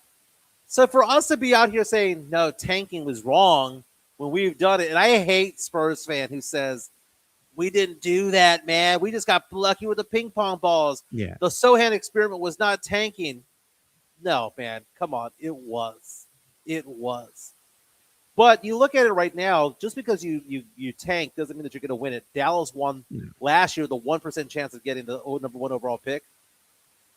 so for us to be out here saying, no, tanking was wrong when we've done it, and I hate Spurs fan who says, we didn't do that, man. We just got lucky with the ping pong balls. Yeah. The Sohan experiment was not tanking. No, man, come on. It was. But you look at it right now, just because you tank doesn't mean that you're going to win it. Dallas won last year the 1% chance of getting the number 1 overall pick.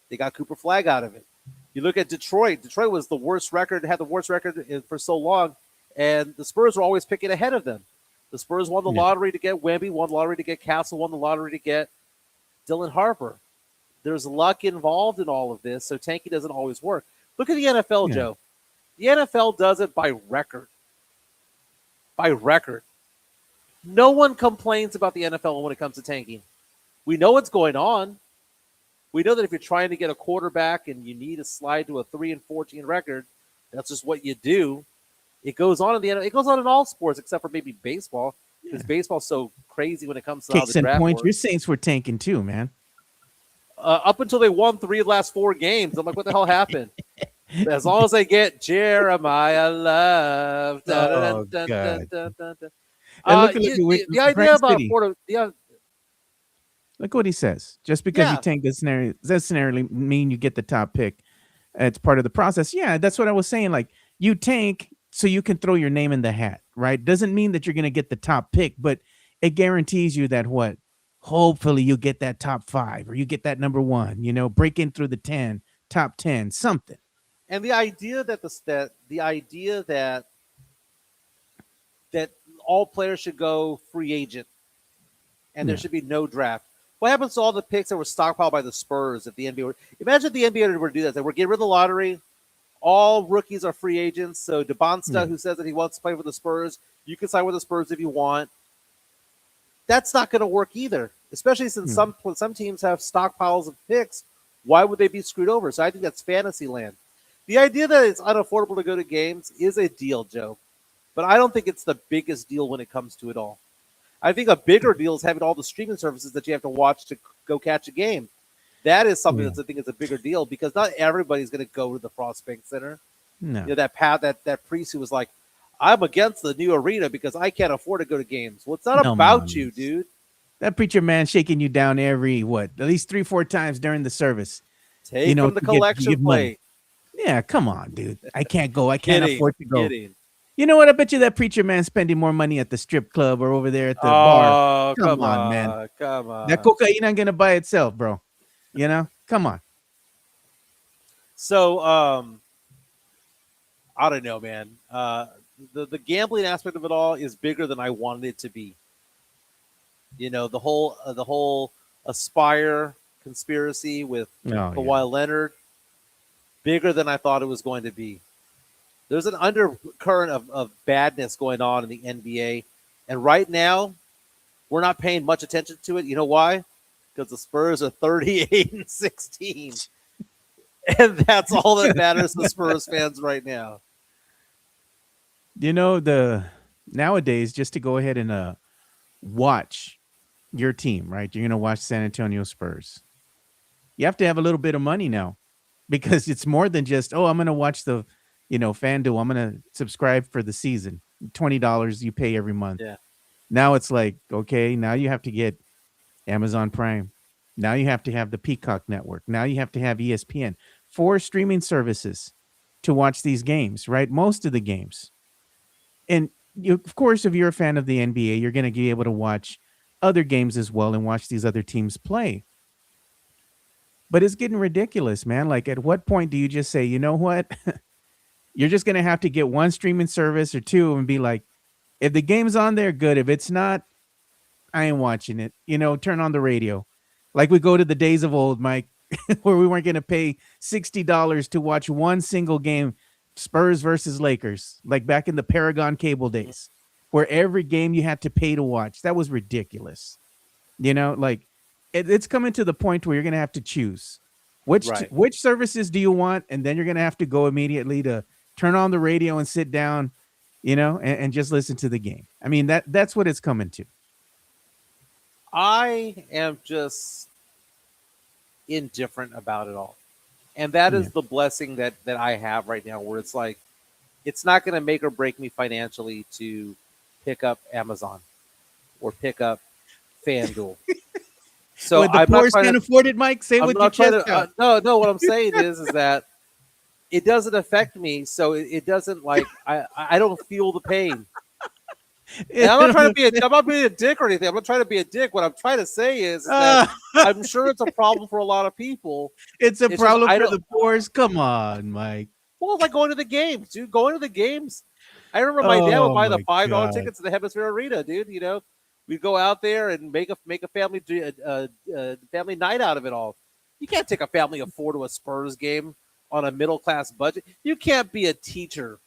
They got Cooper Flagg out of it. You look at Detroit. Detroit was the worst record, had the worst record for so long, and the Spurs were always picking ahead of them. The Spurs won the lottery to get Wemby, won the lottery to get Castle, won the lottery to get Dylan Harper. There's luck involved in all of this, so tanking doesn't always work. Look at the NFL, Joe. The NFL does it by record. By record. No one complains about the NFL when it comes to tanking. We know what's going on. We know that if you're trying to get a quarterback and you need to slide to a 3-14 record, that's just what you do. It goes on in the NFL. It goes on in all sports except for maybe baseball, because baseball's so crazy when it comes to how the draft works. Your Saints were tanking too, man. Up until they won 3 of the last 4 games, I'm like, what the hell happened? As long as they get Jeremiah Love. Dun, dun, Oh dun, dun, God. dun, dun, dun. And look, The idea Frank about City. Look what he says. Just because you yeah, tank doesn't necessarily mean you get the top pick. It's part of the process. Yeah, that's what I was saying. Like you tank so you can throw your name in the hat, right? Doesn't mean that you're going to get the top pick, but it guarantees you that what? Hopefully you get that top 5 or you get that number 1, break in through the 10, top 10, something. and the idea that that all players should go free agent and there Yeah. should be no draft. What happens to all the picks that were stockpiled by the Spurs if the NBA were? Imagine if the NBA were to do that. They were getting rid of the lottery. All rookies are free agents. So Yeah. DeBonsta, who says that he wants to play for the Spurs, you can sign with the Spurs if you want. That's not going to work either, especially since Hmm. some teams have stockpiles of picks. Why would they be screwed over? So I think that's fantasy land. The idea that it's unaffordable to go to games is a deal, Joe, but I don't think it's the biggest deal when it comes to it all. I think a bigger deal is having all the streaming services that you have to watch to go catch a game. That is something Yeah. that's I think is a bigger deal because not everybody's going to go to the Frost Bank Center. No. That priest who was like, I'm against the new arena because I can't afford to go to games. Well, it's not No about you, nonsense. dude. That preacher man shaking you down every at least 3-4 times during the service. Take from the to collection give money. plate. Yeah, come on, dude. I can't go. I can't Kidding, afford to go. kidding. You know what? I bet you that preacher man spending more money at the strip club or over there at the bar. Oh, Come on, man. come on. That cocaine ain't gonna buy itself, bro. Come on. So, I don't know, man. The gambling aspect of it all is bigger than I wanted it to be. The whole Aspire conspiracy with Oh, yeah. Kawhi Leonard, bigger than I thought it was going to be. There's an undercurrent of badness going on in the NBA, and right now, we're not paying much attention to it. You know why? Because the Spurs are 38-16, and that's all that matters to Spurs fans right now. Nowadays, just to go ahead and watch your team, right? You're gonna watch San Antonio Spurs. You have to have a little bit of money now, because it's more than just, I'm gonna watch the, FanDuel. I'm gonna subscribe for the season. $20 you pay every month. Yeah. Now it's like, okay, now you have to get Amazon Prime. Now you have to have the Peacock Network. Now you have to have ESPN. 4 streaming services to watch these games, right? Most of the games. And of course, if you're a fan of the NBA, you're going to be able to watch other games as well and watch these other teams play. But it's getting ridiculous, man. Like, at what point do you just say, you know what? You're just going to have to get one streaming service or 2 and be like, if the game's on there, good. If it's not, I ain't watching it. Turn on the radio. Like we go to the days of old, Mike, where we weren't going to pay $60 to watch one single game, Spurs versus Lakers, like back in the Paragon cable days, where every game you had to pay to watch. That was ridiculous. Like it's coming to the point where you're going to have to choose which services do you want, and then you're going to have to go immediately to turn on the radio and sit down, and just listen to the game. I mean, that's what it's coming to. I am just indifferent about it all. And that is the blessing that I have right now, where it's like, it's not going to make or break me financially to pick up Amazon or pick up FanDuel. So the poor's can't afford it, Mike. Say with your chest out. No. What I'm saying is that it doesn't affect me, so it doesn't I don't feel the pain. And I'm not trying to be I'm not being a dick or anything. I'm not trying to be a dick. What I'm trying to say is that I'm sure it's a problem for a lot of people. It's a problem for the poor's. Come on, Mike. Well, it's like going to the games, dude. Going to the games. I remember my dad would buy the $5 tickets to the Hemisphere Arena, dude. We'd go out there and make a family family night out of it all. You can't take a family of 4 to a Spurs game on a middle class budget. You can't be a teacher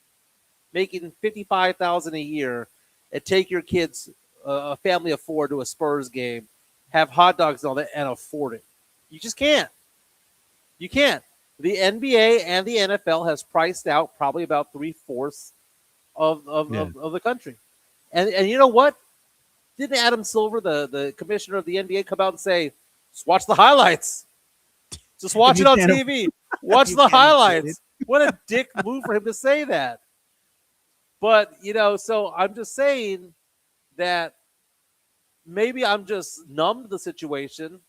making $55,000 a year and take your kids, a family of 4, to a Spurs game, have hot dogs and all that, and afford it. You just can't. You can't. The NBA and the NFL has priced out probably about 3/4 of the country. And you know what? Didn't Adam Silver, the commissioner of the NBA, come out and say, just watch the highlights. Just watch it on TV. Watch the highlights. What a dick move for him to say that. But so I'm just saying that maybe I'm just numb to the situation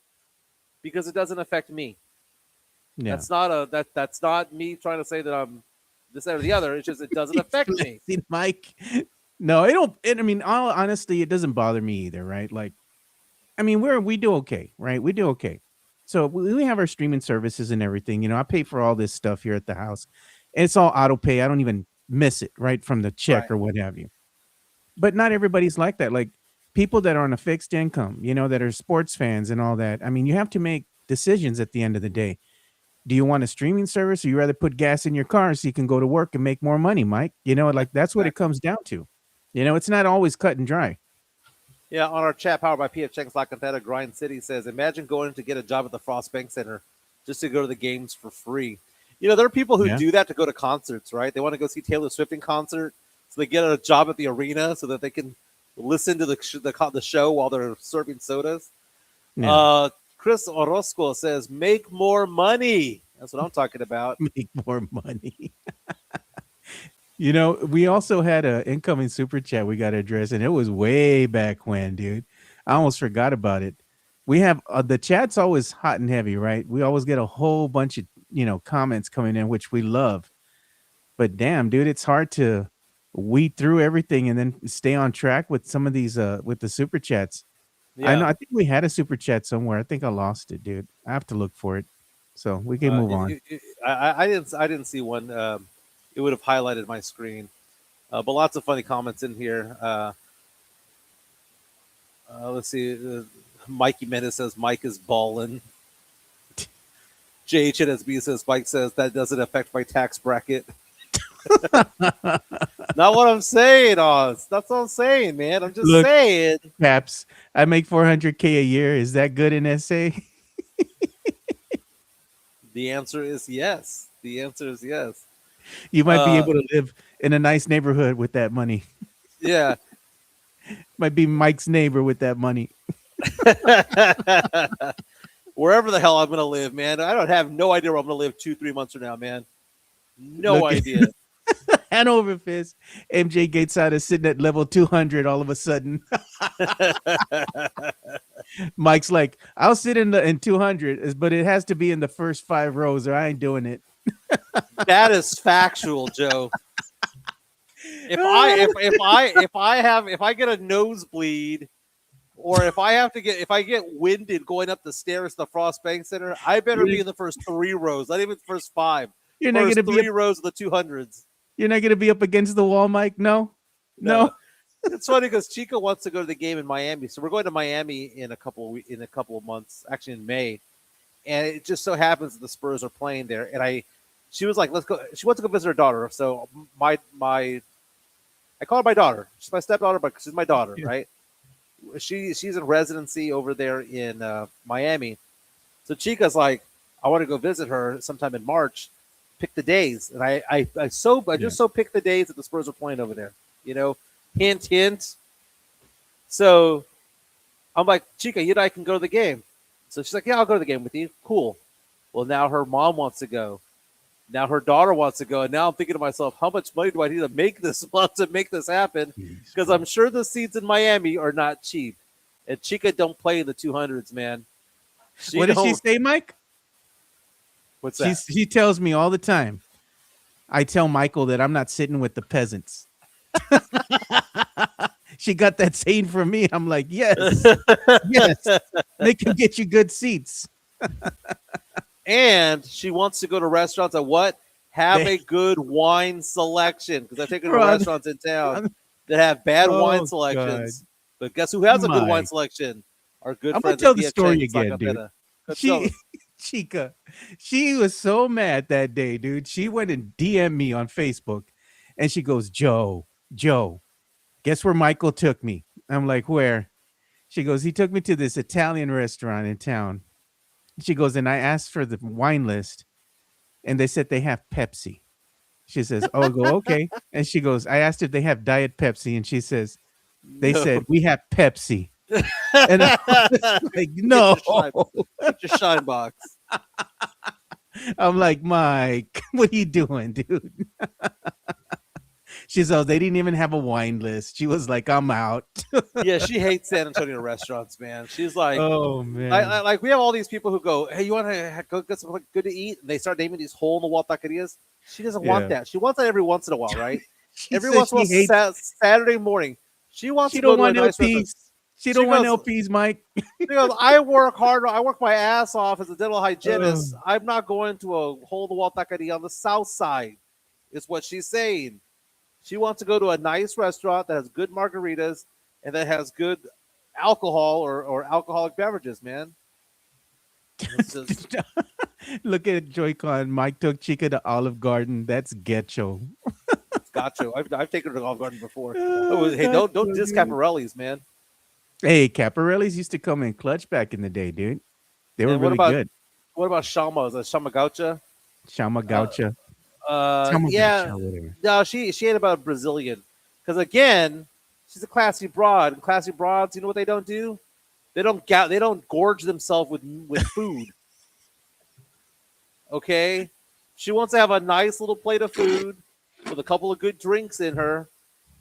because it doesn't affect me. Yeah. That's not me trying to say that I'm this that, or the other. It's just it doesn't affect me. See, Mike. No, it don't. I mean, honestly, it doesn't bother me either, right? Like, I mean, we do okay, right? We do okay. So we have our streaming services and everything. I pay for all this stuff here at the house. And it's all auto pay. I don't even miss it, right, from the check Right. or what have you. But not everybody's like that. Like people that are on a fixed income, that are sports fans and all that. I mean, you have to make decisions at the end of the day. Do you want a streaming service or you rather put gas in your car so you can go to work and make more money, Mike? Like that's what it comes down to. It's not always cut and dry. Yeah, on our chat powered by PF Chang's La Cantera, Grind City says, imagine going to get a job at the Frost Bank Center just to go to the games for free. There are people who Yeah. do that to go to concerts, right? They want to go see Taylor Swift in concert, so they get a job at the arena so that they can listen to the show while they're serving sodas. Yeah. Chris Orozco says, make more money. That's what I'm talking about. Make more money. We also had an incoming super chat we got to address, and it was way back when, dude. I almost forgot about it. We have the chat's always hot and heavy, right? We always get a whole bunch of comments coming in, which we love. But damn, dude, it's hard to weed through everything and then stay on track with some of these with the super chats. I know. I think we had a super chat somewhere. I think I lost it, dude. I have to look for it. So we can move on. I didn't see one. It would have highlighted my screen. But lots of funny comments in here. Let's see. Mikey Menace says Mike is ballin'. JHNSB says Mike says that doesn't affect my tax bracket. Not what I'm saying, Oz. That's what I'm saying, man. I'm just saying. Perhaps I make $400K a year. Is that good in SA? The answer is yes. The answer is yes. You might be able to live in a nice neighborhood with that money. Yeah. Might be Mike's neighbor with that money. Wherever the hell I'm going to live, man. I don't have no idea where I'm going to live 2-3 months from now, man. No idea. Hanover Fist. MJ Gateside is sitting at level 200 all of a sudden. Mike's like, I'll sit in 200, but it has to be in the first 5 rows or I ain't doing it. That is factual, Joe. If I get a nosebleed, or if I get winded going up the stairs to the Frost Bank Center, I better be in the first 3 rows, not even the first 5. You're not going to be 3 rows of the 200s. You're not going to be up against the wall, Mike. No. It's funny because Chica wants to go to the game in Miami, so we're going to Miami in a couple of months, actually in May, and it just so happens that the Spurs are playing there. And she was like, "Let's go." She wants to go visit her daughter. So I call her my daughter. She's my stepdaughter, but she's my daughter, right? She's in residency over there in Miami. So Chica's like, I want to go visit her sometime in March. Pick the days, and I just picked the days that the Spurs are playing over there. Hint, hint. So I'm like, Chica, you and I can go to the game. So she's like, yeah, I'll go to the game with you. Cool. Well, now her mom wants to go. Now her daughter wants to go. And now I'm thinking to myself, how much money do I need to make this month to make this happen? Because I'm sure the seats in Miami are not cheap. And Chica don't play in the 200s, man. What did she say, Mike? What's that? She tells me all the time. I tell Michael that I'm not sitting with the peasants. She got that saying from me. I'm like, yes, yes. They can get you good seats. And she wants to go to restaurants that what? Have a good wine selection. Because I take her to restaurants in town that have bad wine selections. God. But guess who has a good wine selection? Our good I'm friends. Gonna tell the story again, dude. Chica, she was so mad that day, dude. She went and DM'd me on Facebook, and she goes, Joe, guess where Michael took me? I'm like, where? She goes, he took me to this Italian restaurant in town. She goes, and I asked for the wine list, and they said they have Pepsi. She says, oh, I go, okay. And she goes, I asked if they have Diet Pepsi, and she says, they said, we have Pepsi. And I was like, no. Get your shine box. I'm like, Mike, what are you doing, dude? She says they didn't even have a wine list. She was like, I'm out. Yeah, she hates San Antonio restaurants, man. She's like, Oh man. like we have all these people who go, "Hey, you want to go get something good to eat?" And they start naming these hole in the wall taquerias. She doesn't want Yeah. that. She wants that every once in a while, right? She Every says once in a she hates. while, Saturday morning, she wants She to go don't to a want nice restaurant. LPs. She She don't want goes, LPs, Mike. she goes, I work hard. I work my ass off as a dental hygienist. Oh. I'm not going to a hole in the wall taqueria on the south side. Is what she's saying. She wants to go to a nice restaurant that has good margaritas and that has good alcohol or alcoholic beverages, man. It's just Look at Joy-Con. Mike took Chica to Olive Garden. That's Getcho. gotcha. I've taken her to Olive Garden before. Oh, Hey, don't Gotcho, diss dude. Caparelli's, man. Hey, Caparelli's used to come in clutch back in the day, dude. They were And what really about good. Shama? Is that Shama Gaucha? Shama Uh, Gaucha. Shama yeah. Gaucha, whatever. No, she ain't about a Brazilian. Because again, she's a classy broad. And classy broads, you know what they don't do? They don't gorge themselves with food. Okay? She wants to have a nice little plate of food with a couple of good drinks in her.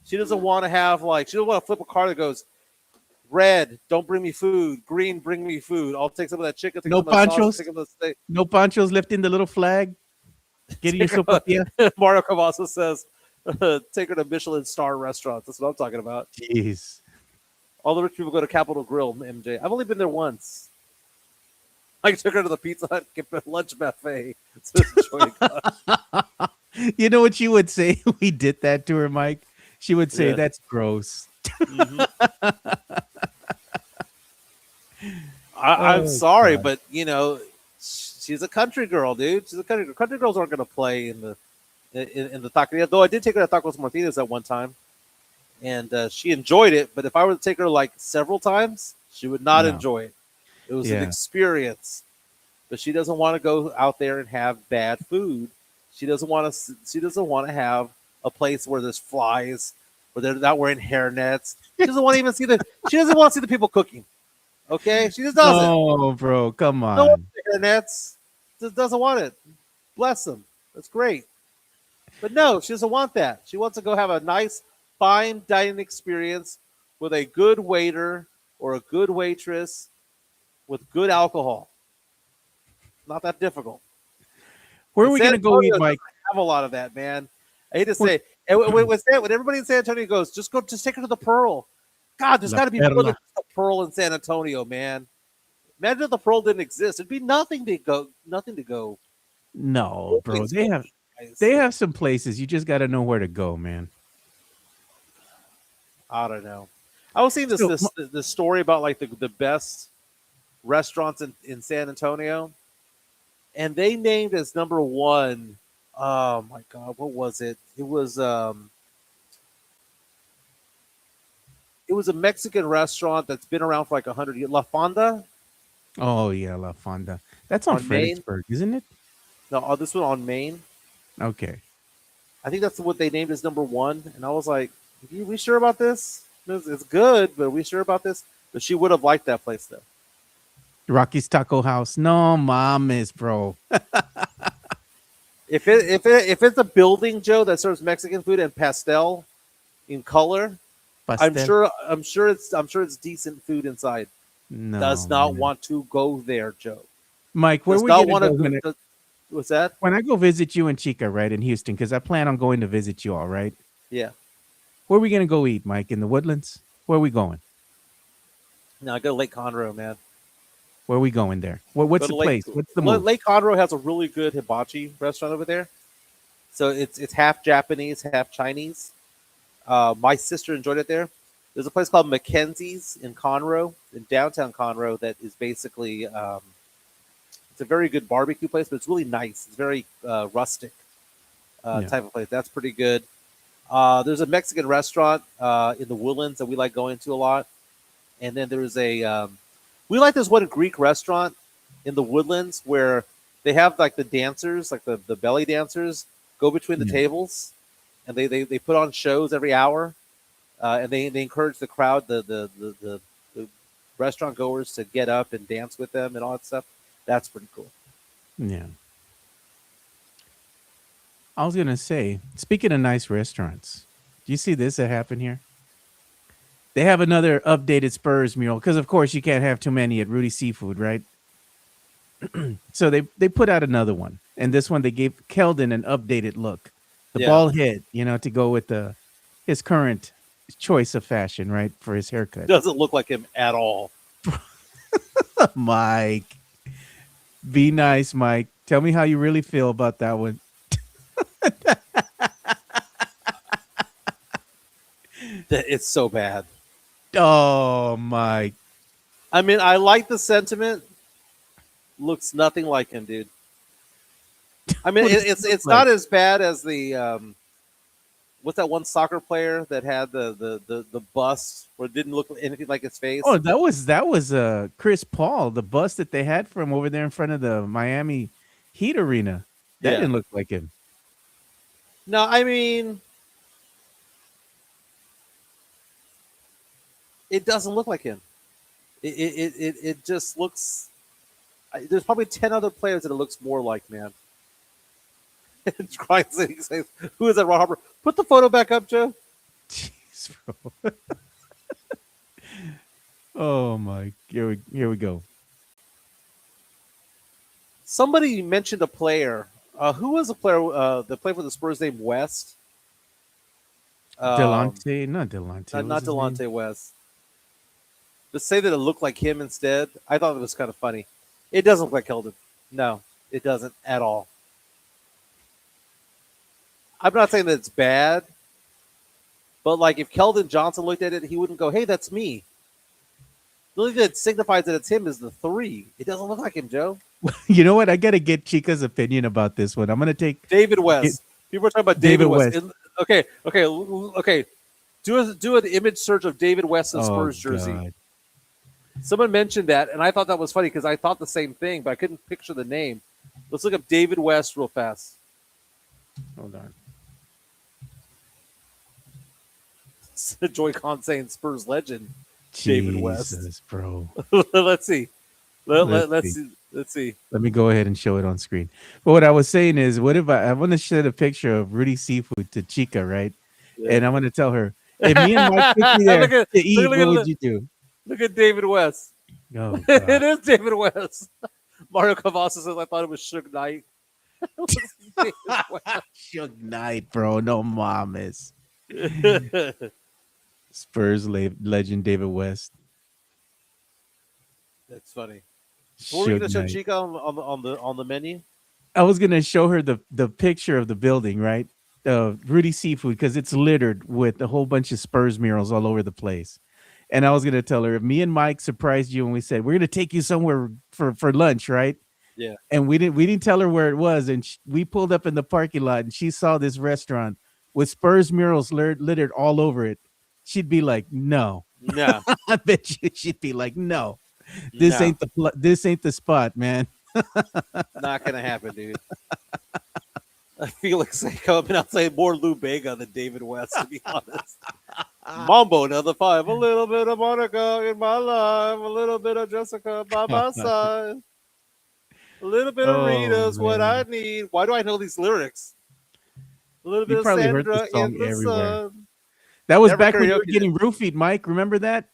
She doesn't want to have she doesn't want to flip a card that goes red, don't bring me food. Green, bring me food. I'll take some of that chicken, take No some of the sausage, ponchos? take some of the steak. No ponchos lifting the little flag? Getting your sopapilla? Mario Cavazos says, take her to Michelin star restaurants. That's what I'm talking about. Jeez. All the rich people go to Capitol Grill, MJ. I've only been there once. I took her to the Pizza Hut lunch buffet. You know what she would say if we did that to her, Mike? She would say, Yeah. that's gross. I'm Oh, sorry, God. but she's a country girl, dude. She's a country girl. Country girls aren't going to play in the taqueria. Though I did take her to Tacos Martinez at one time, and she enjoyed it. But if I were to take her like several times, she would not No. enjoy it. It was an Yeah. experience, but she doesn't want to go out there and have bad food. She doesn't want to. She doesn't want to have a place where there's flies, where they're not wearing hairnets. She doesn't want to even see the. She doesn't want to see the people cooking. Okay, she just doesn't. Oh, bro, come No one on. hairnets. Just doesn't want it. Bless them. That's great. But no, she doesn't want that. She wants to go have a nice, fine dining experience with a good waiter or a good waitress with good alcohol. Not that difficult. Where are And we San going to go eat, Antonio Mike? doesn't have a lot of that, man. I hate to say, and when everybody in San Antonio goes, just take her to the Pearl. God, there's La got to be more Perla. than just the Pearl in San Antonio, man. Imagine if the Pearl didn't exist. It'd be nothing to go. Nothing to go. No, bro. Nothing's They gonna have be nice. they have some places. You just got to know where to go, man. I don't know. I was seeing So, this story about like the best restaurants in San Antonio, and they named as number one. Oh my God, what was it? It was a Mexican restaurant that's been around for like 100 years. La Fonda oh, yeah, La Fonda. That's on on Main. Fredericksburg, isn't it? No, oh, this one on Main. Okay. I think that's what they named as number one. And I was like, we sure about this? It's good, but are we sure about this? But she would have liked that place though. Rocky's Taco House. No mames, bro. If it's a building, Joe, that serves Mexican food and pastel in color, Pastel. I'm sure it's decent food inside. No. Does not man. want to go there, Joe. Mike, where Does we not going want to to go when, go. What's that? when I go visit you and Chica, right, in Houston, because I plan on going to visit you all, right? Yeah. Where are we going to go eat, Mike? In the Woodlands? Where are we going? No, I go to Lake Conroe, man. Where are we going there? What's the place? What's the move? Lake Conroe has a really good hibachi restaurant over there. So it's half Japanese, half Chinese. My sister enjoyed it there. There's a place called Mackenzie's in Conroe, in downtown Conroe, that is basically it's a very good barbecue place, but it's really nice. It's very rustic Yeah. type of place. That's pretty good. There's a Mexican restaurant in the Woodlands that we like going to a lot, and then there's we like this one Greek restaurant in the Woodlands where they have like the dancers, like the belly dancers, go between the Yeah. tables, and they put on shows every hour, and they encourage the crowd, the restaurant goers to get up and dance with them and all that stuff. That's pretty cool. Yeah. I was gonna say, speaking of nice restaurants, do you see this that happened here? They have another updated Spurs mural because, of course, you can't have too many at Rudy Seafood, right? So they put out another one, and this one they gave Keldon an updated look, the Yeah. bald head, to go with the his current choice of fashion, right, for his haircut. Doesn't look like him at all. Mike, be nice, Mike. Tell me how you really feel about that one. It's so bad. Oh, Mike. I mean, I like the sentiment. Looks nothing like him, dude. I mean, What does it it's look it's not like? as bad as the what's that one soccer player that had the bust where it didn't look anything like his Oh, face? that was Chris Paul, the bus that they had for him over there in front of the Miami Heat arena. That Yeah. didn't look like him. No, I mean, it doesn't look like him. It just looks. There's probably 10 other players that it looks more like, man. It's crying. He says, "Who is that, Ron Harper?" Put the photo back up, Joe. Jeez, bro. Oh my, here we go. Somebody mentioned a player. Who was a player that played for the Spurs named West? Delonte, not Delonte. Not, What's not his name? Delonte West. To say that it looked like him instead, I thought it was kind of funny. It doesn't look like Keldon. No, it doesn't at all. I'm not saying that it's bad, but like if Keldon Johnson looked at it, he wouldn't go, "Hey, that's me." The only thing that signifies that it's him is the 3. It doesn't look like him, Joe. You know what? I gotta get Chica's opinion about this one. I'm gonna take David get West. People are talking about David David West. West. Okay. Do an image search of David West in Oh Spurs jersey. God. Someone mentioned that, and I thought that was funny because I thought the same thing, but I couldn't picture the name. Let's look up David West real fast. Hold on. Joy Con saying Spurs legend, David West. Jesus, bro. Let's see. Let's Let's see. see. Let's see. Let me go ahead and show it on screen. But what I was saying is, what if I want to send a picture of Rudy Seafood to Chica, right? Yeah. And I'm going to tell her, if me and Mike took you there look at to eat, look what at would you do? look at David West. Oh, It God. is David West. Mario Cavazza says I thought it was Suge Knight. David Suge Knight, bro. No mames. West. Spurs legend David West. That's funny. What were you Suge gonna show Knight. Chica on the menu? I was gonna show her the picture of the building, right? Rudy Seafood, because it's littered with a whole bunch of Spurs murals all over the place. And I was gonna tell her, if me and Mike surprised you and we said we're gonna take you somewhere for lunch, right? Yeah. And we didn't tell her where it was, and we pulled up in the parking lot, and she saw this restaurant with Spurs murals littered all over it. She'd be like, "No." No. I bet she'd be like, "No, this No. ain't this ain't the spot, man." Not gonna happen, dude. I feel like say come up and I'll say more Lou Bega than David West, to be honest. Mambo another 5. A little bit of Monica in my life, a little bit of Jessica by my side. A little bit of Oh, Rita's what I man. need. Why do I know these lyrics? A little You bit of probably heard this Sandra song in the everywhere. sun. That was Never back when you were karaoke getting roofied, Mike. Remember that?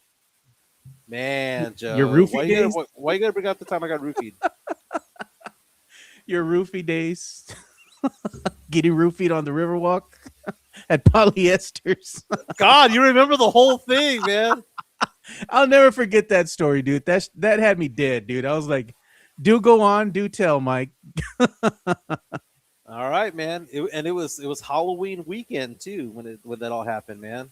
Man, Joe. Your roofie days? Why you gotta bring up the time I got roofied? Your roofie days. Getting roofied on the Riverwalk at polyesters. God, you remember the whole thing, man. I'll never forget that story, dude. That had me dead, dude. I was like, do go on, do tell, Mike. All right, man. It was Halloween weekend too when that all happened, man.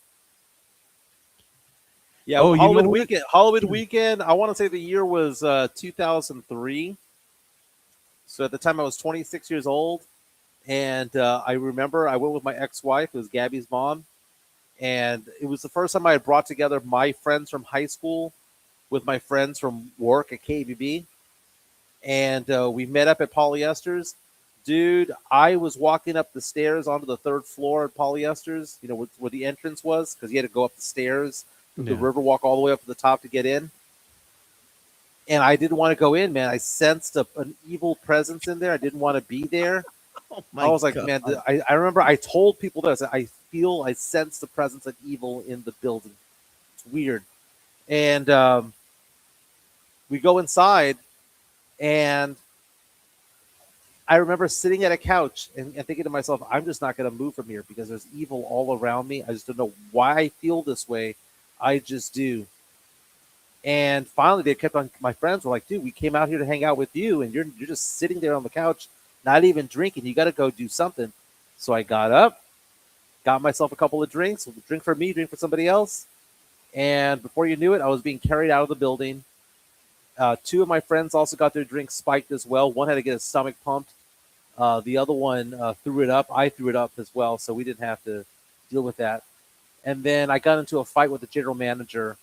Yeah, Oh, you know Halloween what? weekend. Halloween weekend. I want to say the year was 2003. So at the time I was 26 years old, and I remember I went with my ex-wife, it was Gabby's mom, and it was the first time I had brought together my friends from high school with my friends from work at KBB, and we met up at Polyesters. Dude, I was walking up the stairs onto the third floor at Polyesters, where the entrance was, because you had to go up the stairs, the Yeah. river walk all the way up to the top to get in. And I didn't want to go in, man. I sensed an evil presence in there. I didn't want to be there. Oh I my was like, god. man, I remember I told people this. I sense the presence of evil in the building. It's weird. And we go inside, and I remember sitting at a couch and thinking to myself, I'm just not going to move from here because there's evil all around me. I just don't know why I feel this way. I just do. And finally, they kept on. My friends were like, "Dude, we came out here to hang out with you, and you're just sitting there on the couch, not even drinking. You got to go do something." So I got up, got myself a couple of drinks, a drink for me, drink for somebody else, and before you knew it, I was being carried out of the building. Two of my friends also got their drinks spiked as well. One had to get his stomach pumped. The other one threw it up. I threw it up as well, so we didn't have to deal with that. And then I got into a fight with the general manager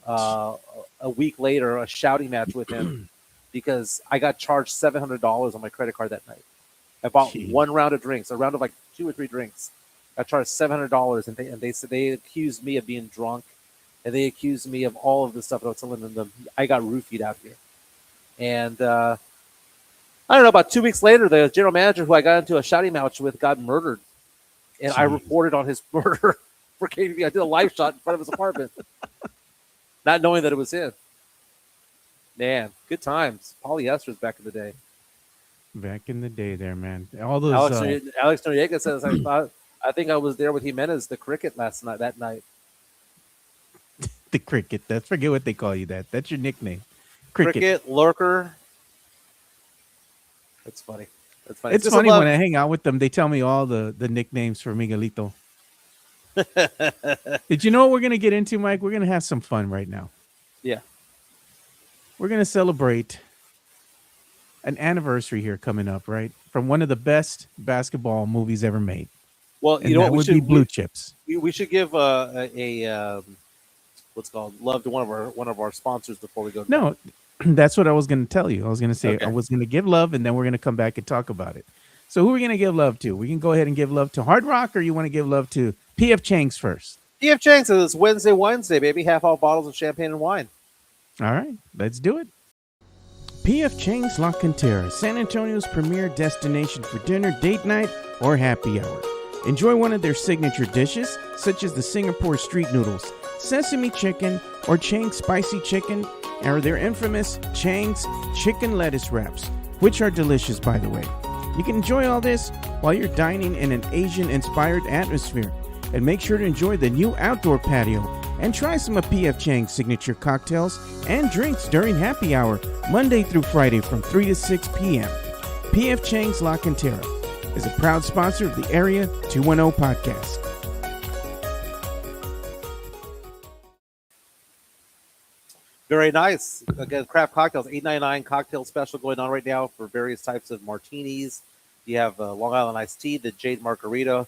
uh, a week later, a shouting match with him because I got charged $700 on my credit card that night. I bought Jeez. one round of drinks, a round of like 2 or 3 drinks. I charged $700, and they said they accused me of being drunk, and they accused me of all of the stuff. And I was telling them I got roofied out here, and I don't know. About 2 weeks later, the general manager who I got into a shouting match with got murdered, and I Jeez. reported on his murder for KBB. I did a live shot in front of his apartment, not knowing that it was him. Man, good times. Polyesters back in the day. Back in the day, there, man. All those. Alex Noriega says I think I was there with Jimenez, the cricket, that night. The cricket. That's forget what they call you. That's your nickname. Cricket lurker. That's funny. That's funny. It's funny when I hang out with them. They tell me all the nicknames for Miguelito. Did you know what we're gonna get into, Mike? We're gonna have some fun right now. Yeah. We're gonna celebrate an anniversary here coming up, right? From one of the best basketball movies ever made. Well, And you know that what? would be Blue Chips. We should give what's called love to one of our sponsors before we go. No, that's what I was going to tell you. I was going to say Okay. I was going to give love, and then we're going to come back and talk about it. So who are we going to give love to? We can go ahead and give love to Hard Rock, or you want to give love to PF Chang's first? PF Chang says it's Wednesday, baby. Half off bottles of champagne and wine. All right, let's do it. PF Chang's La Cantera, San Antonio's premier destination for dinner, date night, or happy hour. Enjoy one of their signature dishes, such as the Singapore street noodles, sesame chicken, or Chang's spicy chicken, or their infamous Chang's chicken lettuce wraps, which are delicious, by the way. You can enjoy all this while you're dining in an Asian-inspired atmosphere. And make sure to enjoy the new outdoor patio and try some of PF Chang's signature cocktails and drinks during happy hour, Monday through Friday from 3 to 6 p.m. PF Chang's La Cantera is a proud sponsor of the Area 210 podcast. Very nice. Again, craft cocktails, $8.99 cocktail special going on right now for various types of martinis. You have Long Island iced tea, the Jade Margarita,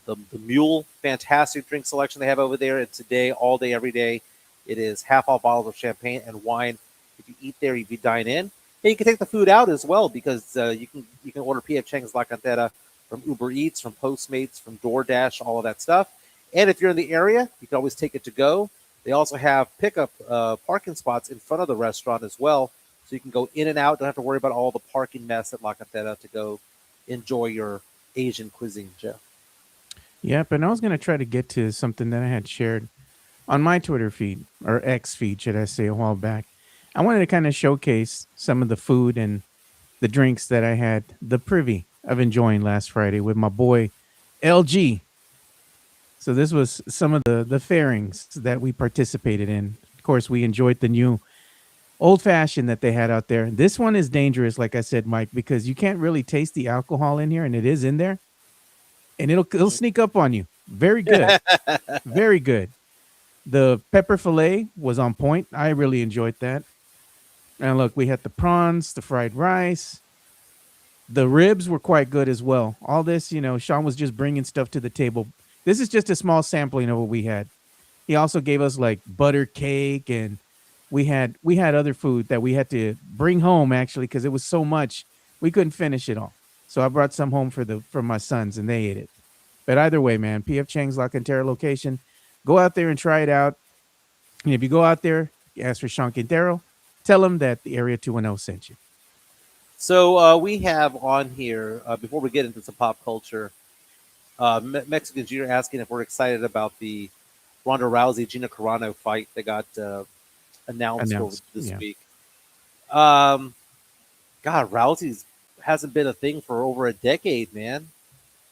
the Mule, fantastic drink selection they have over there. And today, all day, every day, it is half off bottles of champagne and wine. If you eat there, if you dine in, and you can take the food out as well because you can order P.F. Chang's La Cantera from Uber Eats, from Postmates, from DoorDash, all of that stuff. And if you're in the area, you can always take it to go. They also have pickup parking spots in front of the restaurant as well, so you can go in and out. Don't have to worry about all the parking mess at La Cantera to go enjoy your Asian cuisine, Jeff. Yep, and I was going to try to get to something that I had shared on my Twitter feed, or X feed, should I say, a while back. I wanted to kind of showcase some of the food and the drinks that I had the privy of enjoying last Friday with my boy LG. So this was some of the fairings that we participated in. Of course, we enjoyed the new old fashioned that they had out there. This one is dangerous, like I said, Mike, because you can't really taste the alcohol in here, and it is in there. And it'll sneak up on you. Very good. Very good. The pepper fillet was on point. I really enjoyed that. And look, we had the prawns, the fried rice. The ribs were quite good as well. All this, Sean was just bringing stuff to the table. This is just a small sampling of what we had. He also gave us like butter cake, and we had other food that we had to bring home actually because it was so much we couldn't finish it all. So I brought some home for my sons, and they ate it. But either way, man, PF Chang's La Cantera location, go out there and try it out. And if you go out there, ask for Sean Quintero, tell him that the Area 210 sent you. So we have on here before we get into some pop culture. Mexican Junior asking if we're excited about the Ronda Rousey Gina Carano fight that got announced over Announced. this Yeah. week. Um, God, Rousey's hasn't been a thing for over a decade, man.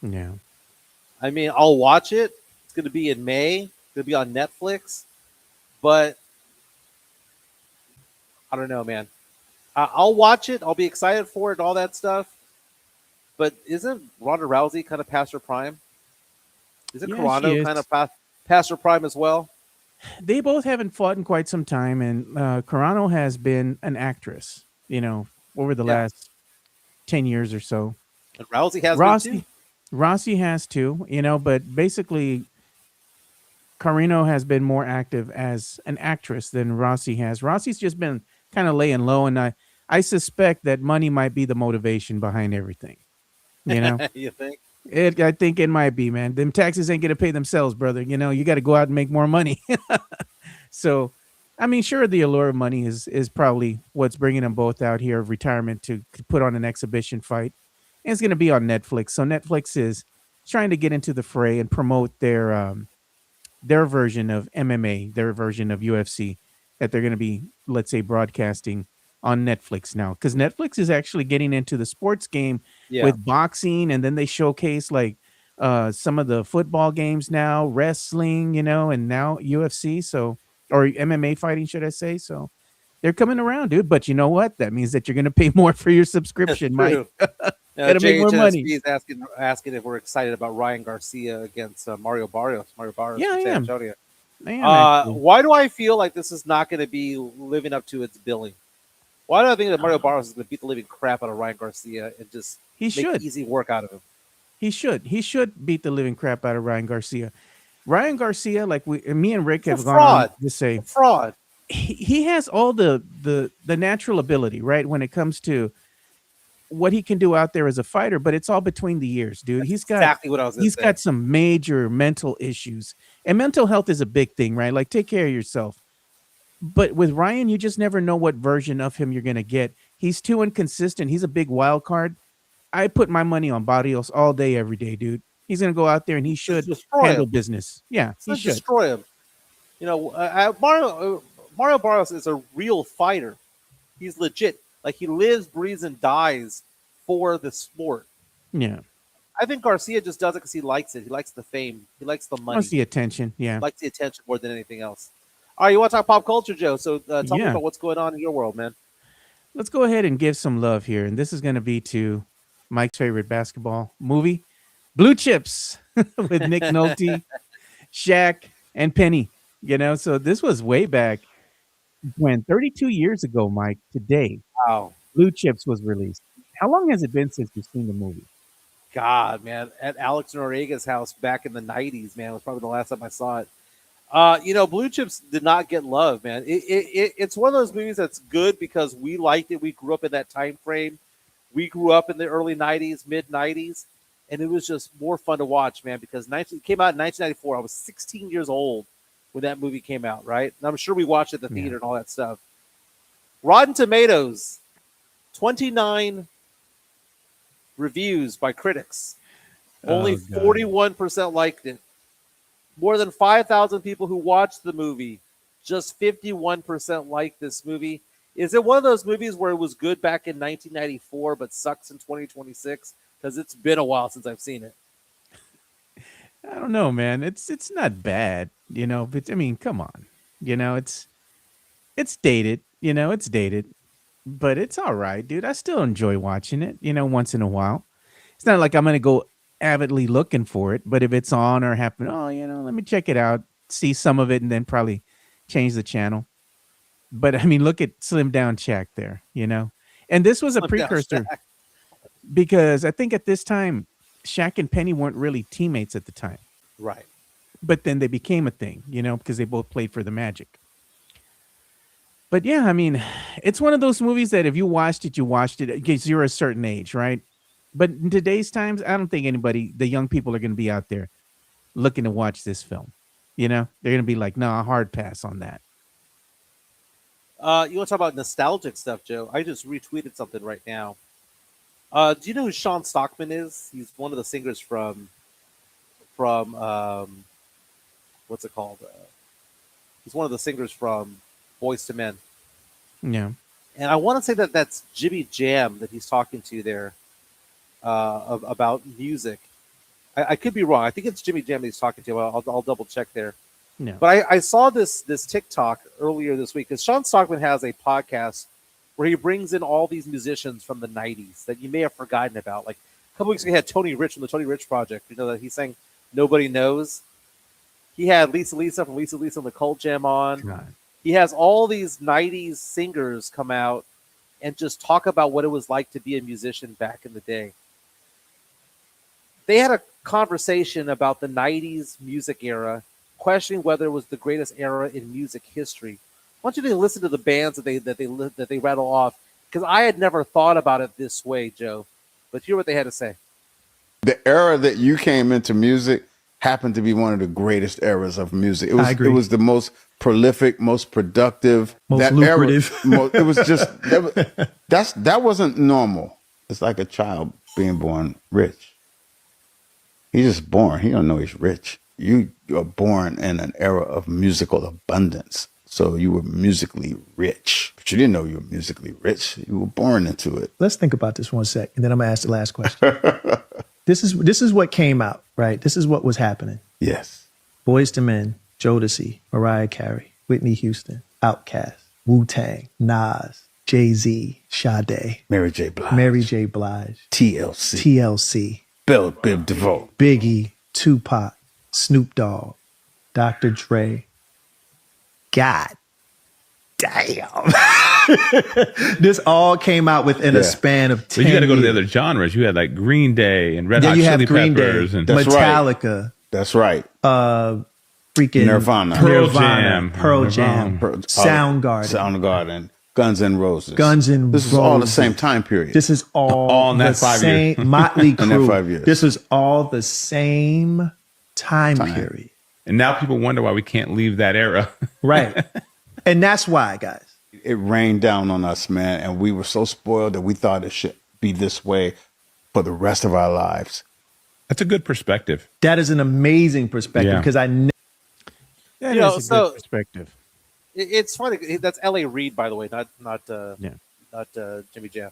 Yeah. I mean, I'll watch it. It's going to be in May. It's going to be on Netflix. But I don't know, man. I'll watch it. I'll be excited for it and all that stuff. But isn't Ronda Rousey kind of past her prime? Isn't Yeah, she Carano kind is. of past her prime as well? They both haven't fought in quite some time, and Carano has been an actress, over the Yeah. last 10 years or so. And Rousey has been too. Rossi, Rossi has too, but basically, Carino has been more active as an actress than Rossi has. Rossi's just been kind of laying low, and I suspect that money might be the motivation behind everything. You know, You think? I think it might be, man. Them taxes ain't gonna pay themselves, brother. You got to go out and make more money. So, I mean, sure, the allure of money is probably what's bringing them both out here of retirement to put on an exhibition fight. And it's going to be on Netflix. So Netflix is trying to get into the fray and promote their version of MMA, their version of UFC that they're going to be, let's say, broadcasting on Netflix now. Because Netflix is actually getting into the sports game Yeah. with boxing, and then they showcase like some of the football games now, wrestling, and now UFC. So, or MMA fighting, should I say? So they're coming around, dude. But you know what? That means that you're going to pay more for your That's subscription, Mike. true. Got to make more money. JHNSP is asking if we're excited about Ryan Garcia against Mario Barrios. Mario Barrios Yeah, from I San am. Antonio. I am actually. Why do I feel like this is not going to be living up to its billing? Why do I think that Mario Barrios is going to beat the living crap out of Ryan Garcia and just He make should. easy work out of him? He should. He should beat the living crap out of Ryan Garcia. Ryan Garcia, like me and Rick He's a have gone on fraud. to say, A fraud. he has all the natural ability, right? When it comes to what he can do out there as a fighter, but it's all between the years, dude. That's exactly what I was going to He's say. got some major mental issues. And mental health is a big thing, right? Like take care of yourself. But with Ryan, you just never know what version of him you're gonna get. He's too inconsistent. He's a big wild card. I put my money on Barrios all day, every day, dude. He's gonna go out there and he Just should destroy handle him. business. Yeah, It's he not should. destroy him. You know, Mario Barrios is a real fighter. He's legit. Like he lives, breathes, and dies for the sport. Yeah. I think Garcia just does it because he likes it. He likes the fame. He likes the money. Wants the attention. Yeah. Likes the attention more than anything else. All right, you want to talk pop culture, Joe? So tell me Yeah. about what's going on in your world, man. Let's go ahead and give some love here. And this is gonna be to Mike's favorite basketball movie, Blue Chips, with Nick Nolte, Shaq, and Penny. So this was way back when 32 years ago, Mike, today, Wow. Blue Chips was released. How long has it been since you've seen the movie? God, man, at Alex Noriega's house back in the '90s, man, was probably the last time I saw it. Blue Chips did not get love, man. It's one of those movies that's good because we liked it. We grew up in that time frame. We grew up in the early '90s, mid '90s, and it was just more fun to watch, man. Because it came out in 1994. I was 16 years old when that movie came out, right? And I'm sure we watched it at the theater and all that stuff. Rotten Tomatoes, 29 reviews by critics. Only Oh, God. 41% liked it. More than 5,000 people who watched the movie. Just 51% liked this movie. Is it one of those movies where it was good back in 1994 but sucks in 2026? Because it's been a while since I've seen it. I don't know, man. It's not bad, but I mean, come on. It's dated, it's dated, but it's all right, dude. I still enjoy watching it, once in a while. It's not like I'm gonna go avidly looking for it, but if it's on or happen, let me check it out, see some of it, and then probably change the channel. But I mean, look at Slim Down Shaq there, and this was a Slim Down precursor Shaq. because I think at this time, Shaq and Penny weren't really teammates at the time, Right. but then they became a thing, because they both played for the Magic. But yeah, I mean, it's one of those movies that if you watched it because you're a certain age, right? But in today's times, I don't think the young people are going to be out there looking to watch this film. They're going to be like, no, hard pass on that. You want to talk about nostalgic stuff, Joe? I just retweeted something right now. Do you know who Sean Stockman is? He's one of the singers from what's it called? He's one of the singers from Boys to Men, Yeah. and I want to say that that's Jimmy Jam that he's talking to there about music. I could be wrong. I think it's Jimmy Jam that he's talking to. I'll double check there. No. But I saw this TikTok earlier this week because Sean Stockman has a podcast where he brings in all these musicians from the '90s that you may have forgotten about. Like a couple weeks ago, he had Tony Rich from the Tony Rich Project. You know that he sang "Nobody Knows." He had Lisa from Lisa and the Cold Jam on. God. He has all these '90s singers come out and just talk about what it was like to be a musician back in the day. They had a conversation about the '90s music era, questioning whether it was the greatest era in music history. I want you to listen to the bands that they rattle off because I had never thought about it this way, Joe. But hear what they had to say. The era that you came into music happened to be one of the greatest eras of music. It was I agree. it was the most prolific, most productive, Most that lucrative. It was just that wasn't normal. It's like a child being born rich. He's just born. He don't know he's rich. You are born in an era of musical abundance. So you were musically rich, but you didn't know you were musically rich. You were born into it. Let's think about this one sec, and then I'm gonna ask the last question. This is what came out, right? This is what was happening. Yes. Boys to Men, Jodeci, Mariah Carey, Whitney Houston, Outkast, Wu-Tang, Nas, Jay-Z, Sade, Mary J. Blige. Mary J. Blige, TLC. TLC, Bill Biv DeVoe. Biggie, Tupac, Snoop Dogg, Dr. Dre. God damn. This all came out within a span of 10 But you got to go to the years. other genres. You had like Green Day and Red Yeah, Hot you have Chili Green Day, Peppers and That's right. Metallica, That's right. freaking Nirvana. Pearl Nirvana, Jam. Pearl Jam, Soundgarden, Soundgarden. Guns N' Roses. Guns N' This is all the Roses. same time period. This is all in that the 5 same years. Motley In that Crue. 5 years. This is all the same time period. and now people wonder why we can't leave that era. Right. And that's why, guys. It rained down on us, man, and we were so spoiled that we thought it should be this way for the rest of our lives. That's a good perspective. That is an amazing perspective Yeah. because That You know, is a so- good perspective. It's funny. That's L.A. Reid, by the way, not Yeah. Jimmy Jam.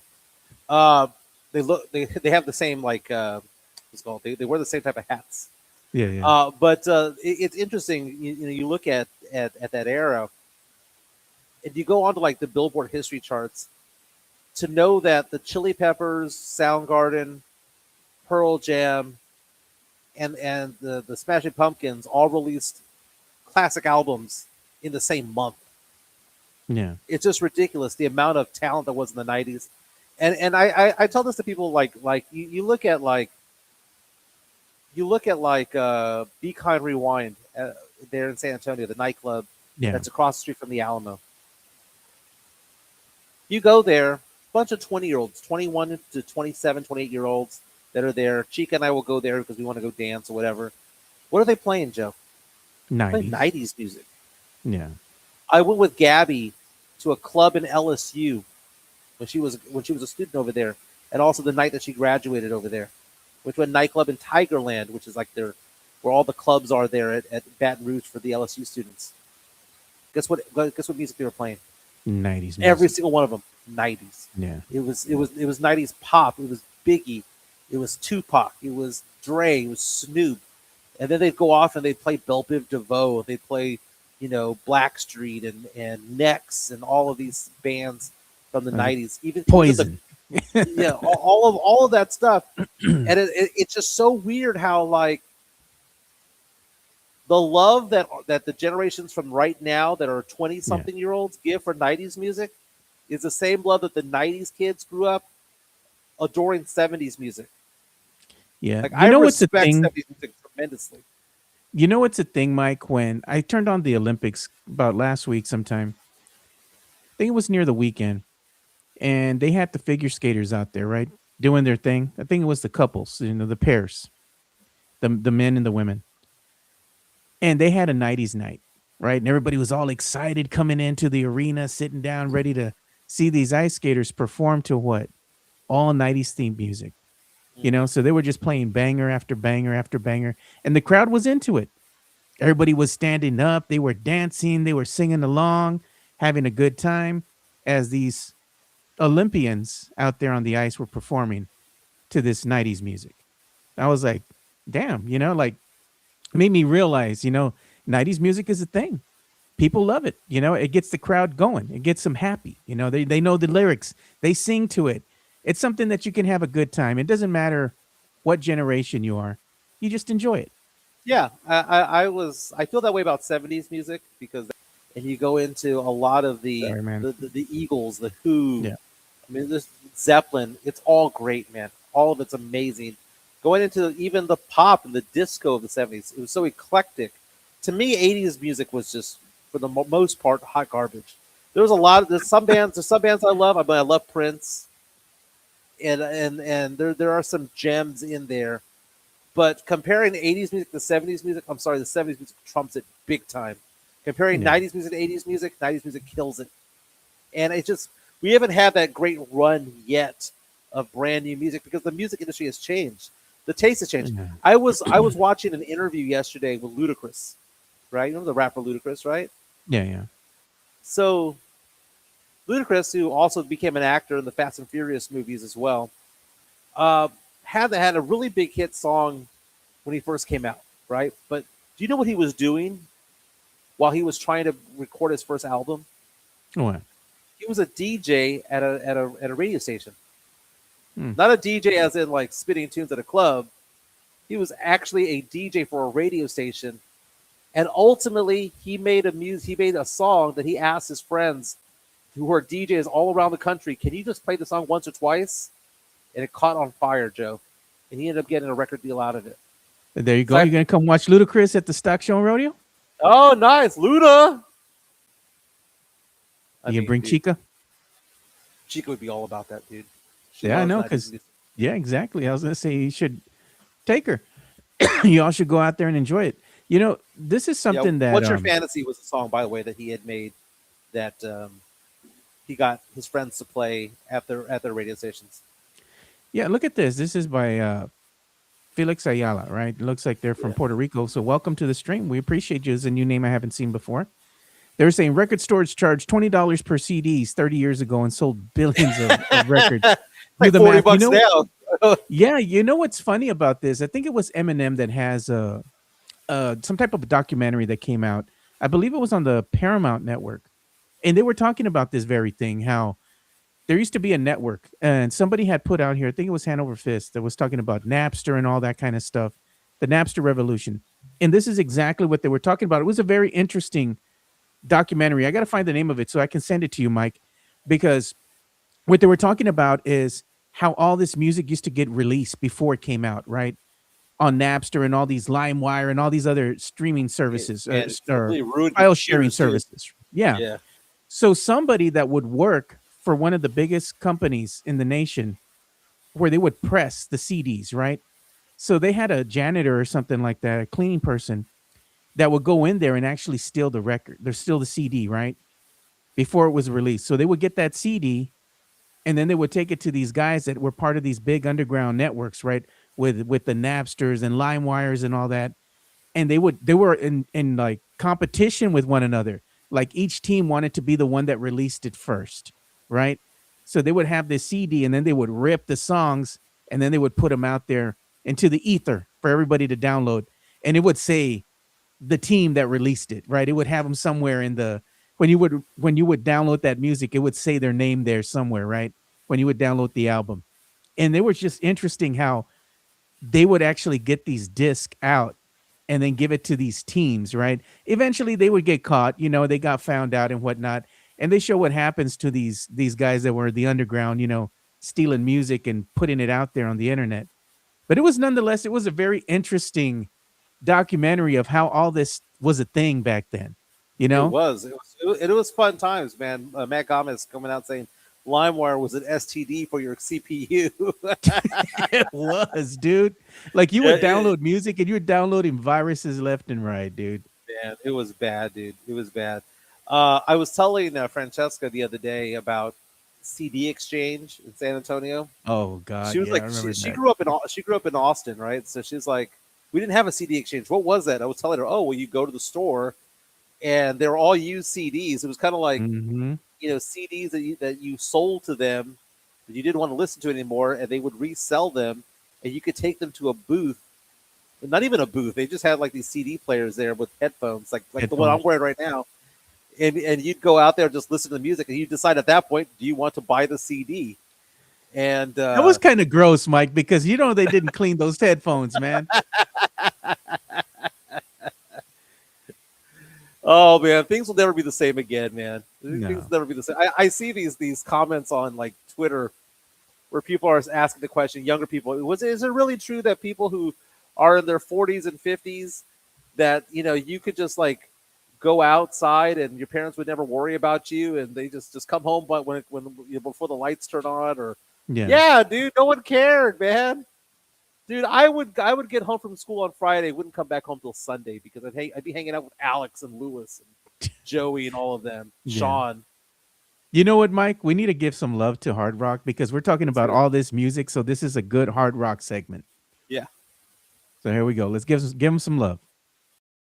They have the same like what's it called. They wear the same type of hats. Yeah, yeah. But it's interesting. You know, you look at that era, and you go on to like the Billboard history charts to know that the Chili Peppers, Soundgarden, Pearl Jam, and the Smashing Pumpkins all released classic albums in the same month. Yeah. It's just ridiculous the amount of talent that was in the '90s. And I tell this to people like you look at Be Kind Rewind there in San Antonio, the nightclub Yeah. that's across the street from the Alamo. You go there, bunch of 20-year-olds, 21 to 27, 28-year-olds that are there. Chica and I will go there because we want to go dance or whatever. What are they playing, Joe? They're playing 90s. 90s music. Yeah. I went with Gabby to a club in LSU when she was a student over there, and also the night that she graduated over there. Went to a nightclub in Tigerland, which is like where all the clubs are there at Baton Rouge for the LSU students. Guess what music they were playing? 90s. Music. Every single one of them, 90s. Yeah. It was 90s pop. It was Biggie. It was Tupac. It was Dre. It was Snoop. And then they'd go off and they'd play Bill Biv DeVoe. They'd play, Blackstreet and Nex and all of these bands from the 90s. Even Poison. yeah, all of that stuff. And it's just so weird how like the love that the generations from right now that are 20-something year olds give for 90s music is the same love that the 90s kids grew up adoring 70s music. Yeah. Like You I know what's the respect thing? 70s music tremendously. You know what's the thing, Mike? When I turned on the Olympics about last week sometime, I think it was near the weekend, and they had the figure skaters out there, right, doing their thing. I think it was the couples, the pairs, the men and the women, and they had a 90s night, right? And everybody was all excited coming into the arena, sitting down, ready to see these ice skaters perform to what? all 90s theme music. So they were just playing banger after banger after banger, and the crowd was into it. Everybody was standing up, they were dancing, they were singing along, having a good time as these Olympians out there on the ice were performing to this 90s music. I was like, damn, like, made me realize, 90s music is a thing. People love it. It gets the crowd going. It gets them happy. They know the lyrics. They sing to it. It's something that you can have a good time. It doesn't matter what generation you are. You just enjoy it. Yeah, I feel that way about 70s music because and you go into a lot of Sorry, man. the Eagles, the Who, Yeah. I mean this Zeppelin, it's all great, man. All of it's amazing. Going into even the pop and the disco of the 70s, it was so eclectic. To me, 80s music was just for the most part hot garbage. There was a lot of there's some bands I love. I mean, I love Prince, and there are some gems in there. But comparing the 80s music to 70s music, I'm sorry, the 70s music trumps it big time. Comparing Yeah. 90s music to 80s music, 90s music kills it. And it just, we haven't had that great run yet of brand new music because the music industry has changed. The taste has changed. Yeah. I was watching an interview yesterday with Ludacris, right? You know the rapper Ludacris, right? Yeah, yeah. So Ludacris, who also became an actor in the Fast and Furious movies as well, had a really big hit song when he first came out, right? But do you know what he was doing while he was trying to record his first album? What? He was a DJ at a radio station. Hmm. Not a DJ as in like spitting tunes at a club. He was actually a DJ for a radio station, and ultimately he made a song that he asked his friends who are DJs all around the country, can you just play the song once or twice? And it caught on fire, Joe. And he ended up getting a record deal out of it. There you go. You're going to come watch Ludacris at the Stock Show and Rodeo? Oh, nice. Luda. You bring dude, Chica? Chica would be all about that, dude. She Yeah, I loves know. 90s Because, music. yeah, exactly. I was going to say you should take her. You all should go out there and enjoy it. This is something that. What's Your Fantasy was a song, by the way, that he had made that he got his friends to play at their radio stations. Yeah, look at this. This is by Felix Ayala, right? It looks like they're from Puerto Rico. So welcome to the stream. We appreciate you. It's a new name I haven't seen before. They're saying record stores charged $20 per CDs 30 years ago and sold billions of records. Like Do the math. $40 now. Yeah, you know what's funny about this? I think it was Eminem that has some type of documentary that came out. I believe it was on the Paramount network. And they were talking about this very thing, how there used to be a network and somebody had put out here, I think it was Hand Over Fist, that was talking about Napster and all that kind of stuff, the Napster revolution. And this is exactly what they were talking about. It was a very interesting documentary. I got to find the name of it so I can send it to you, Mike, because what they were talking about is how all this music used to get released before it came out, right? On Napster and all these LimeWire and all these other streaming services And or completely ruined file computers, sharing too. services. Yeah. Yeah. So somebody that would work for one of the biggest companies in the nation where they would press the CDs, right? So they had a janitor or something like that, a cleaning person that would go in there and actually steal the record. They're still the CD, right? Before it was released. So they would get that CD and then they would take it to these guys that were part of these big underground networks, right? With the Napsters and LimeWires and all that. And they were in like competition with one another. Like each team wanted to be the one that released it first, right? So they would have this CD and then they would rip the songs and then they would put them out there into the ether for everybody to download. And it would say the team that released it, right? It would have them somewhere in the when you would download that music, it would say their name there somewhere, right? When you would download the album. And it was just interesting how they would actually get these discs out and then give it to these teams, right? Eventually they would get caught, they got found out and whatnot. And they show what happens to these guys that were the underground, stealing music and putting it out there on the internet. But it was nonetheless, it was a very interesting documentary of how all this was a thing back then, It was fun times, man. Matt Gomez coming out saying LimeWire was an STD for your CPU. It was, dude. Like you would download music and you were downloading viruses left and right, dude. Man, it was bad, dude. It was bad. I was telling Francesca the other day about CD exchange in San Antonio. Oh God, She was yeah, I like, remember she that. grew up in Austin, right? So she's like, we didn't have a CD exchange. What was that? I was telling her, oh, well, you go to the store, and they were all used CDs. It was kind of like Mm-hmm. CDs that you sold to them that you didn't want to listen to anymore, and they would resell them, and you could take them to a booth. Not even a booth. They just had like these CD players there with headphones, like the one I'm Headphones. wearing right now. And you'd go out there and just listen to the music, and you decide at that point, do you want to buy the CD? And That was kind of gross, Mike, because you know they didn't clean those headphones, man. oh man, things will never be the same again, man. No. Things will never be the same. I see these comments on like Twitter where people are asking the question, younger people, is it really true that people who are in their 40s and 50s that you could just like go outside and your parents would never worry about you and they just come home but when before the lights turn on or yeah, dude, no one cared, man. Dude, I would get home from school on Friday, wouldn't come back home till Sunday because I'd be hanging out with Alex and Lewis and Joey and all of them, Yeah. Sean. You know what, Mike? We need to give some love to hard rock because we're talking about all this music. So this is a good hard rock segment. Yeah. So here we go. Let's give them some love.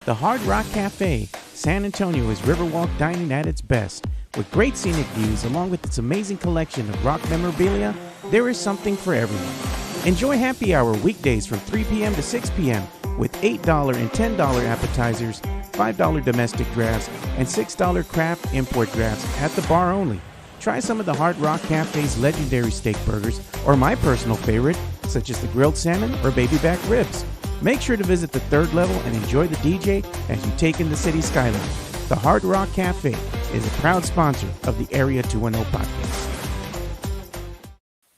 The Hard Rock Cafe, San Antonio, is Riverwalk dining at its best. With great scenic views along with its amazing collection of rock memorabilia, there is something for everyone. Enjoy happy hour weekdays from 3 p.m. to 6 p.m. with $8 and $10 appetizers, $5 domestic drafts, and $6 craft import drafts at the bar only. Try some of the Hard Rock Cafe's legendary steak burgers, or my personal favorite, such as the grilled salmon or baby back ribs. Make sure to visit the third level and enjoy the DJ as you take in the city skyline. The Hard Rock Cafe is a proud sponsor of the Area 210 podcast.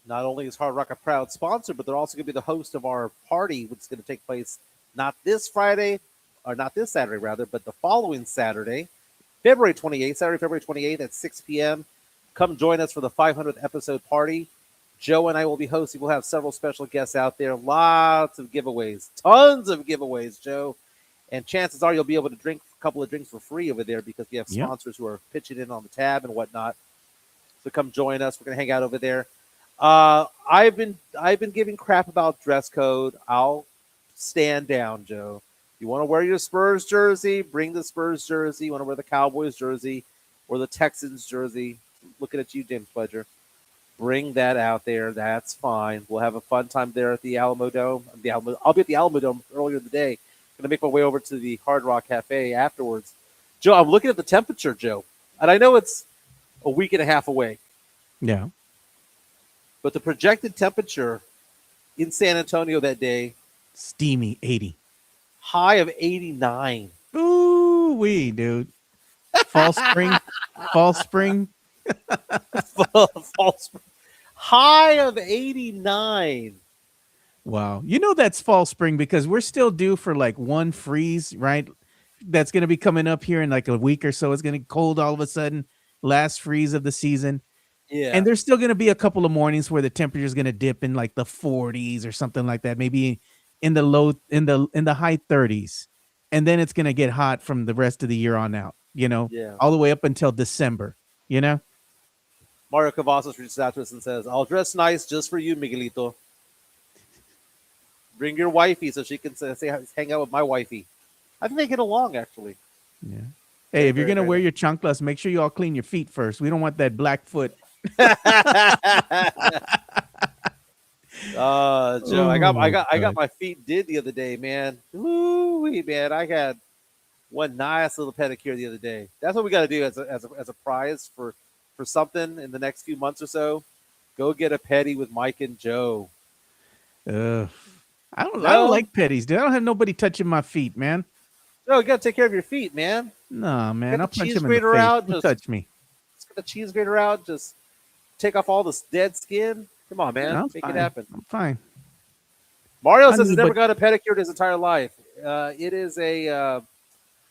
Not only is Hard Rock a proud sponsor, but they're also going to be the host of our party, which is going to take place not this Friday, or not this Saturday, rather, but the following Saturday, February 28th at 6 p.m. Come join us for the 500th episode party. Joe and I will be hosting. We'll have several special guests out there. Lots of giveaways. Tons of giveaways, Joe. And chances are you'll be able to drink a couple of drinks for free over there because we have sponsors who are pitching in on the tab and whatnot. So come join us. We're going to hang out over there. I've been giving crap about dress code. I'll stand down, Joe. You want to wear your Spurs jersey? Bring the Spurs jersey. You want to wear the Cowboys jersey or the Texans jersey? Looking at you, James Pledger. Bring that out there. That's fine. We'll have a fun time there at the Alamo Dome. I'll be at the Alamo Dome earlier in the day. Going to make my way over to the Hard Rock Cafe afterwards. Joe, I'm looking at the temperature, Joe, and I know it's a week and a half away. Yeah. But the projected temperature in San Antonio that day, steamy 80. High of 89. Ooh wee, dude. Fall spring. Fall spring. Fall spring. High of 89. Wow. You know that's fall spring because we're still due for like one freeze, right? That's going to be coming up here in like a week or so. It's going to get cold all of a sudden. Last freeze of the season. Yeah. And there's still going to be a couple of mornings where the temperature is going to dip in like the 40s or something like that. Maybe in the high 30s. And then it's going to get hot from the rest of the year on out, all the way up until December, Mario Cavazos reaches out to us and says, I'll dress nice just for you, Miguelito. Bring your wifey so she can hang out with my wifey. I think they get along, actually. Yeah. Hey, if you're going to wear your chanclas, make sure you all clean your feet first. We don't want that black foot. Joe, I got my feet did the other day, man. Ooh, man, I had one nice little pedicure the other day. That's what we got to do as a prize for something in the next few months or so. Go get a pedi with Mike and Joe. I don't like pedis, dude. I don't have nobody touching my feet, man. No, you got to take care of your feet, man. No, man. I'll punch cheese him in the grater face. out, Don't just- touch me. Just get the cheese grater out. Just take off all this dead skin. Come on, man. No, I'm Make fine. it happen. I'm fine. Mario I says he's mean, never but- got a pedicure in his entire life. It is a.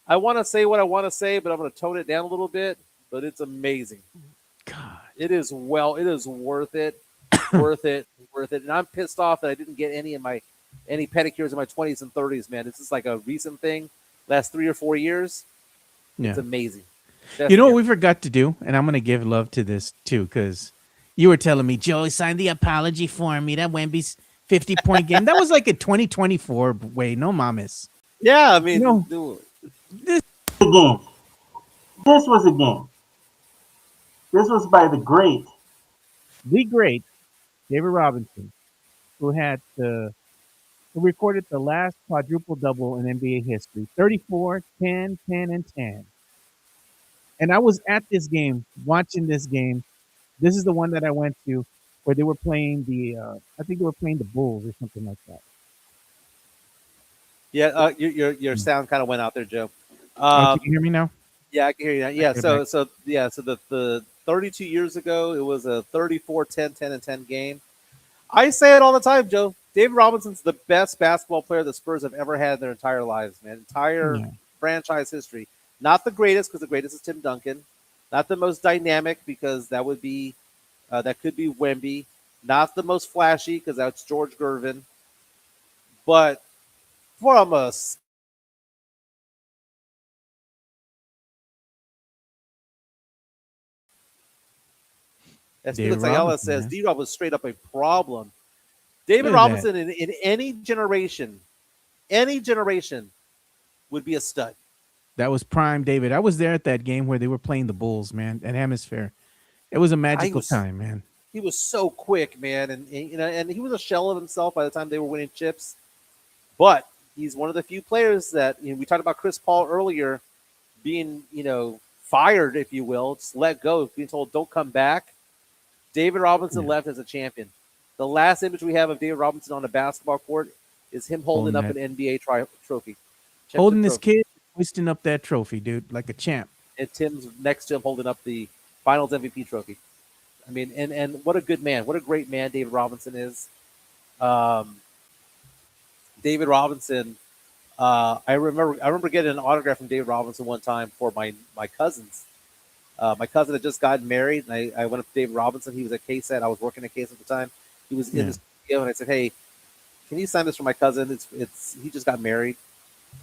I want to say what I want to say, but I'm going to tone it down a little bit. But it's amazing. God. It is worth it, worth it. And I'm pissed off that I didn't get any pedicures in my 20s and 30s, man. This is like a recent thing, last 3 or 4 years. Yeah. It's amazing. You know what we forgot to do? And I'm going to give love to this too, because You were telling me Joe signed the apology for me. That Wemby's 50-point game. That was like a 2024 way. No mames. Yeah, I mean, No. This Again, this was a game. This was by the great. the great David Robinson, who had who recorded the last quadruple double in NBA history. 34, 10, 10, and 10. And I was at this game, watching this game. This is the one that I went to where they were playing I think they were playing the Bulls or something like that. yeah, your sound kind of went out there, Joe. Oh, can you hear me now? Yeah, I can hear you now. Yeah, Okay, so the 32 years ago, it was a 34, 10, 10, and 10 game. I say it all the time, Joe. David Robinson's the best basketball player the Spurs have ever had in their entire lives, man. Entire Yeah. franchise history. Not the greatest, because the greatest is Tim Duncan. Not the most dynamic, because that would be that could be Wemby. Not the most flashy, because that's George Gervin. But from a as David Felix Ayala Robinson, says, man. D-Rob was straight up a problem. David Look at Robinson in any generation would be a stud. That was prime David. I was there at that game where they were playing the Bulls, man, at Hemisphere. It was a magical time, man. He was so quick, man, and and he was a shell of himself by the time they were winning chips. But he's one of the few players that we talked about Chris Paul earlier being fired, if you will, just let go, being told don't come back. David Robinson left as a champion. The last image we have of David Robinson on a basketball court is him holding up an NBA trophy. Holding this kid, hoisting up that trophy, dude, like a champ. And Tim's next to him holding up the Finals MVP trophy. I mean, and what a good man, what a great man David Robinson is. David Robinson, I remember getting an autograph from David Robinson one time for my cousins. My cousin had just gotten married, and I went up to David Robinson. He was at KSAT. I was working at KSAT at the time. He was in the studio, and I said, "Hey, can you sign this for my cousin? It's he just got married."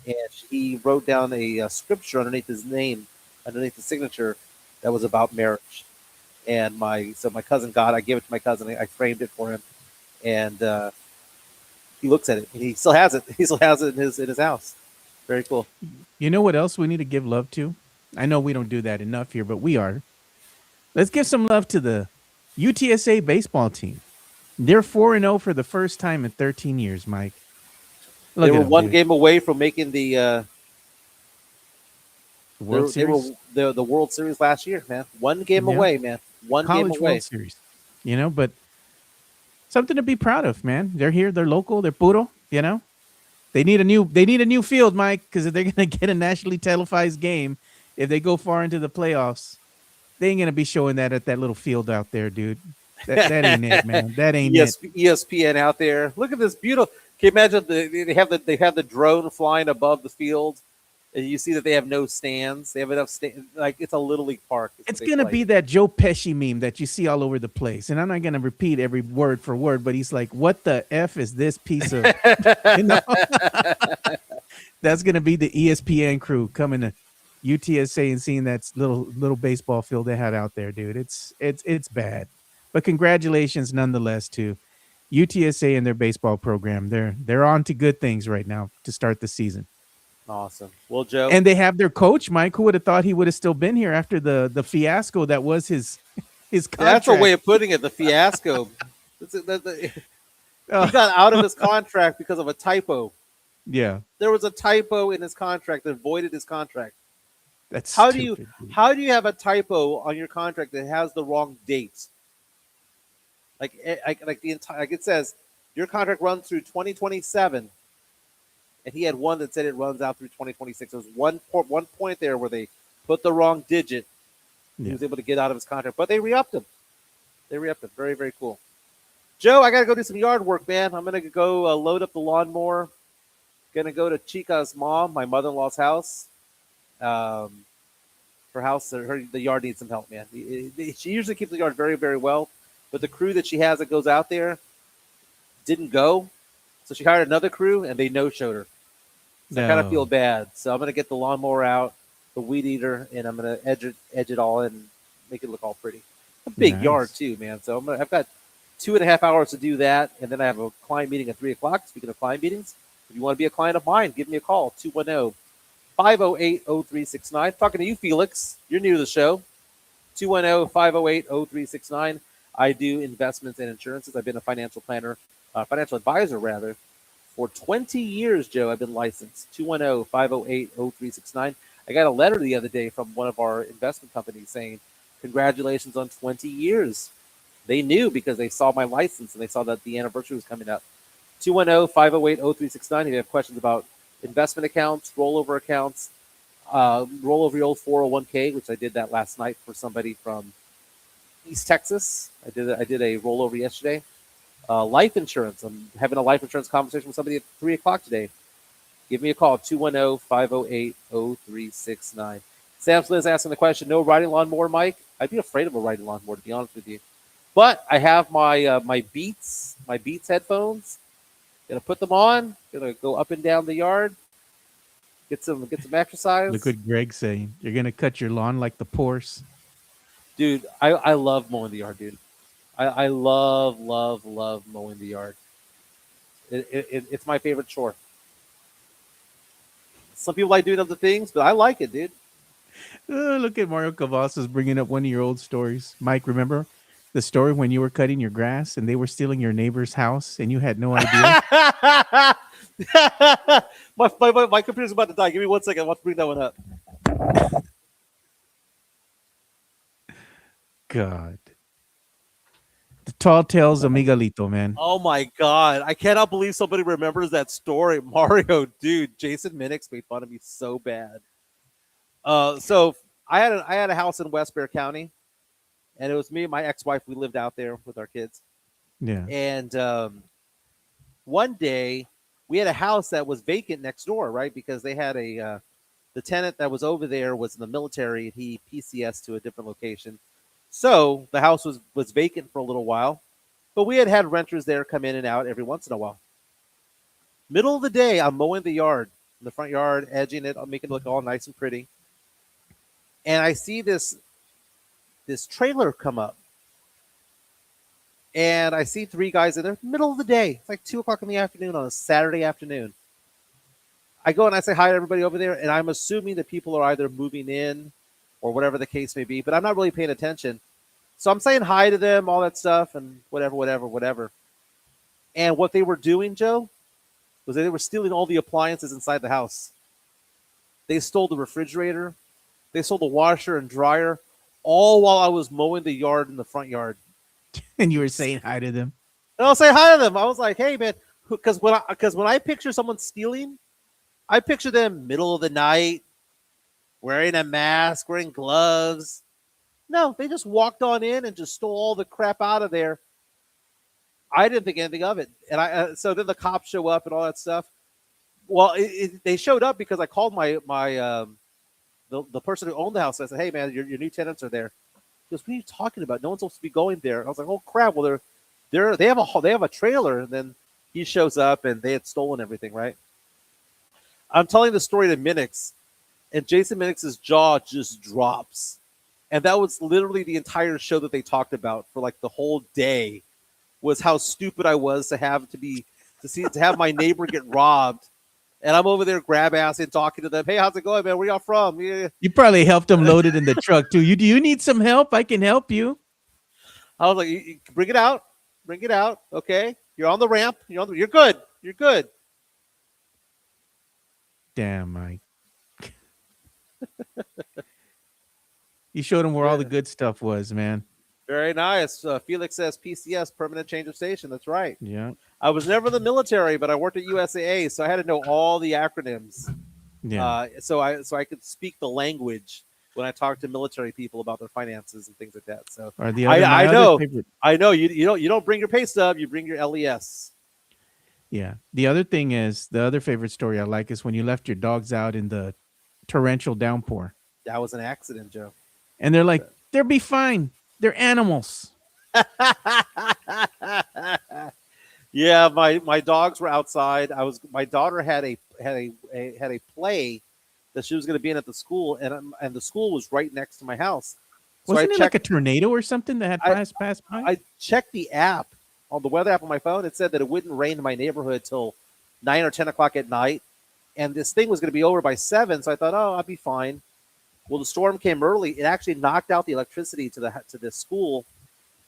And he wrote down a scripture underneath his name, underneath the signature, that was about marriage. And my cousin I gave it to my cousin. I framed it for him, and he looks at it, and he still has it. He still has it in his house. Very cool. You know what else we need to give love to? I know we don't do that enough here, but we are. Let's give some love to the UTSA baseball team. They're 4-0 for the first time in 13 years, Mike. They were one game away from making the World Series. They were the World Series last year, man. One game away, man. One College game away. World Series. But something to be proud of, man. They're here. They're local. They're puro. They need a new field, Mike, because if they're gonna get a nationally televised game, if they go far into the playoffs, they ain't gonna be showing that at that little field out there, dude. That ain't it, man. That ain't it. ESPN out there. Look at this beautiful. Can you imagine they have the drone flying above the field, and you see that they have no stands. They have enough like it's a little league park. It's gonna be that Joe Pesci meme that you see all over the place, and I'm not gonna repeat every word for word, but he's like, "What the f is this piece of?" That's gonna be the ESPN crew coming to UTSA and seeing that little baseball field they had out there, dude. It's bad, but congratulations nonetheless to UTSA and their baseball program. They're on to good things right now to start the season. Awesome. Well, Joe, and they have their coach, Mike. Who would have thought he would have still been here after the fiasco that was his contract? That's a way of putting it. The fiasco. He got out of his contract because of a typo. Yeah, there was a typo in his contract that voided his contract. That's how stupid, do you have a typo on your contract that has the wrong dates? Like the entire, like it says your contract runs through 2027, and he had one that said it runs out through 2026. There was one point there where they put the wrong digit. He was able to get out of his contract, but they re-upped him. Very, very cool. Joe, I got to go do some yard work, man. I'm going to go load up the lawnmower. Going to go to Chica's mom, my mother-in-law's house. Her house, the yard needs some help, man. She usually keeps the yard very, very well, but the crew that she has that goes out there didn't go. So she hired another crew, and they no-showed her. So I kind of feel bad. So I'm going to get the lawnmower out, the weed eater, and I'm going to edge it all and make it look all pretty. a big yard Nice. too, man. So I've got 2.5 hours to do that, and then I have a client meeting at 3 o'clock. Speaking of client meetings, if you want to be a client of mine, give me a call 210-508-0369. Talking to you, Felix. You're new to the show. 210-508-0369. I do investments and insurances. I've been a financial planner, financial advisor rather, for 20 years, Joe. I've been licensed. 210-508-0369. I got a letter the other day from one of our investment companies saying, congratulations on 20 years. They knew because they saw my license and they saw that the anniversary was coming up. 210-508-0369. If you have questions about investment accounts, rollover accounts, roll over your old 401k, which I did that last night for somebody from East Texas. I did a rollover yesterday. Life insurance. I'm having a life insurance conversation with somebody at 3 o'clock today. Give me a call, 210-508-0369. Sam's Liz asking the question, no riding lawnmower, Mike? I'd be afraid of a riding lawnmower, to be honest with you. But I have my Beats headphones. Gonna put them on. Gonna go up and down the yard. Get some exercise. Look what Greg's saying. You're gonna cut your lawn like the Porsche. Dude, I love mowing the yard, dude. I love mowing the yard. It's my favorite chore. Some people like doing other things, but I like it, dude. Look at Mario Cavazos bringing up one of your old stories. Mike, remember the story when you were cutting your grass and they were stealing your neighbor's house and you had no idea? my computer's about to die. Give me 1 second. I want to bring that one up. God. The tall tales of Miguelito, man. Oh my god. I cannot believe somebody remembers that story. Mario, dude, Jason Minix made fun of me so bad. So I had a house in West Bear County, and it was me and my ex-wife. We lived out there with our kids. Yeah. And one day we had a house that was vacant next door, right? Because they had the tenant that was over there was in the military, and he PCS to a different location. So the house was vacant for a little while, but we had renters there come in and out every once in a while. Middle of the day, I'm mowing the yard, in the front yard, edging it, I'm making it look all nice and pretty. And I see this trailer come up. And I see 3 guys in there, middle of the day. It's like 2 o'clock in the afternoon on a Saturday afternoon. I go and I say hi to everybody over there, and I'm assuming that people are either moving in or whatever the case may be, but I'm not really paying attention. So I'm saying hi to them, all that stuff, and whatever. And what they were doing, Joe, was they were stealing all the appliances inside the house. They stole the refrigerator. They stole the washer and dryer, all while I was mowing the yard in the front yard. And you were saying hi to them. And I'll say hi to them. I was like, hey, man, because when I picture someone stealing, I picture them middle of the night, wearing a mask, wearing gloves. No, they just walked on in and just stole all the crap out of there. I didn't think anything of it. And so then the cops show up and all that stuff. Well, they showed up because I called the person who owned the house. I said, hey, man, your new tenants are there. He goes, what are you talking about? No one's supposed to be going there. And I was like, oh, crap. Well, they have a trailer. And then he shows up and they had stolen everything, right? I'm telling the story to Minix, and Jason Minix's jaw just drops. And that was literally the entire show that they talked about for like the whole day, was how stupid I was to have my neighbor get robbed. And I'm over there grab ass and talking to them. Hey, how's it going, man? Where y'all from? Yeah. You probably helped them load it in the truck too. Do you need some help? I can help you. I was like, bring it out. Okay. You're on the ramp. You're good. You're good. Damn, Mike. You showed them where all the good stuff was, man. Very nice. Felix says PCS, permanent change of station. That's right. Yeah. I was never in the military, but I worked at USAA, so I had to know all the acronyms. Yeah. So I could speak the language when I talk to military people about their finances and things like that. So Or the other, I know you don't bring your pay stub, you bring your LES. Yeah. The other thing is, the other favorite story I like is when you left your dogs out in the torrential downpour. That was an accident, Joe. And they're like, they'll be fine. They're animals. Yeah, my dogs were outside. My daughter had a play that she was going to be in at the school, and the school was right next to my house. So Wasn't I it like a checked. tornado or something that had passed by? I checked the app on the weather app on my phone. It said that it wouldn't rain in my neighborhood till 9 or 10 o'clock at night, and this thing was going to be over by 7. So I thought, oh, I'll be fine. Well, the storm came early. It actually knocked out the electricity to the school,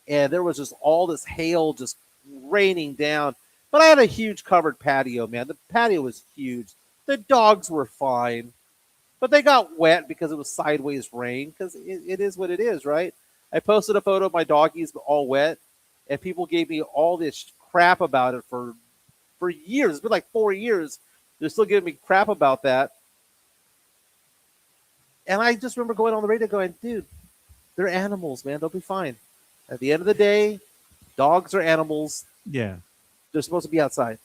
and there was just all this hail just raining down. But I had a huge covered patio, man. The patio was huge. The dogs were fine, but they got wet because it was sideways rain. Because it is what it is, right? I posted a photo of my doggies all wet, and people gave me all this crap about it for years. It's been like 4 years. They're still giving me crap about that. And I just remember going on the radio going, dude, they're animals, man. They'll be fine. At the end of the day, dogs are animals. Yeah. They're supposed to be outside.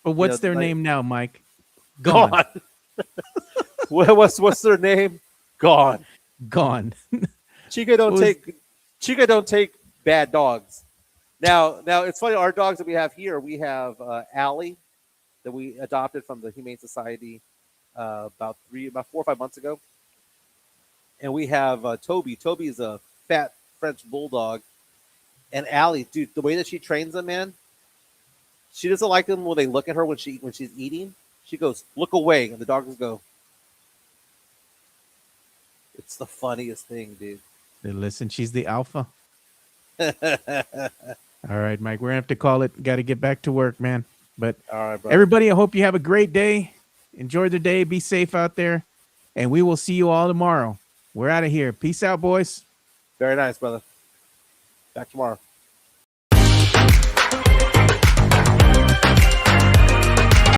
But what's their like- name now, Mike? Gone. what's their name? Gone. Gone. Chica don't Was- take bad dogs. Now it's funny. Our dogs that we have here, we have Allie, that we adopted from the Humane Society about 4 or 5 months ago, and we have Toby. Toby is a fat French bulldog, and Allie, dude, the way that she trains them, man, she doesn't like them when they look at her when she's eating. She goes, "Look away," and the dogs go. It's the funniest thing, dude. Listen, she's the alpha. All right, Mike, we're gonna have to call it. Got to get back to work, man. But All right, bro. everybody, I hope you have a great day. Enjoy the day. Be safe out there, and we will see you all tomorrow. We're out of here. Peace out, boys. Very nice, brother. Back tomorrow.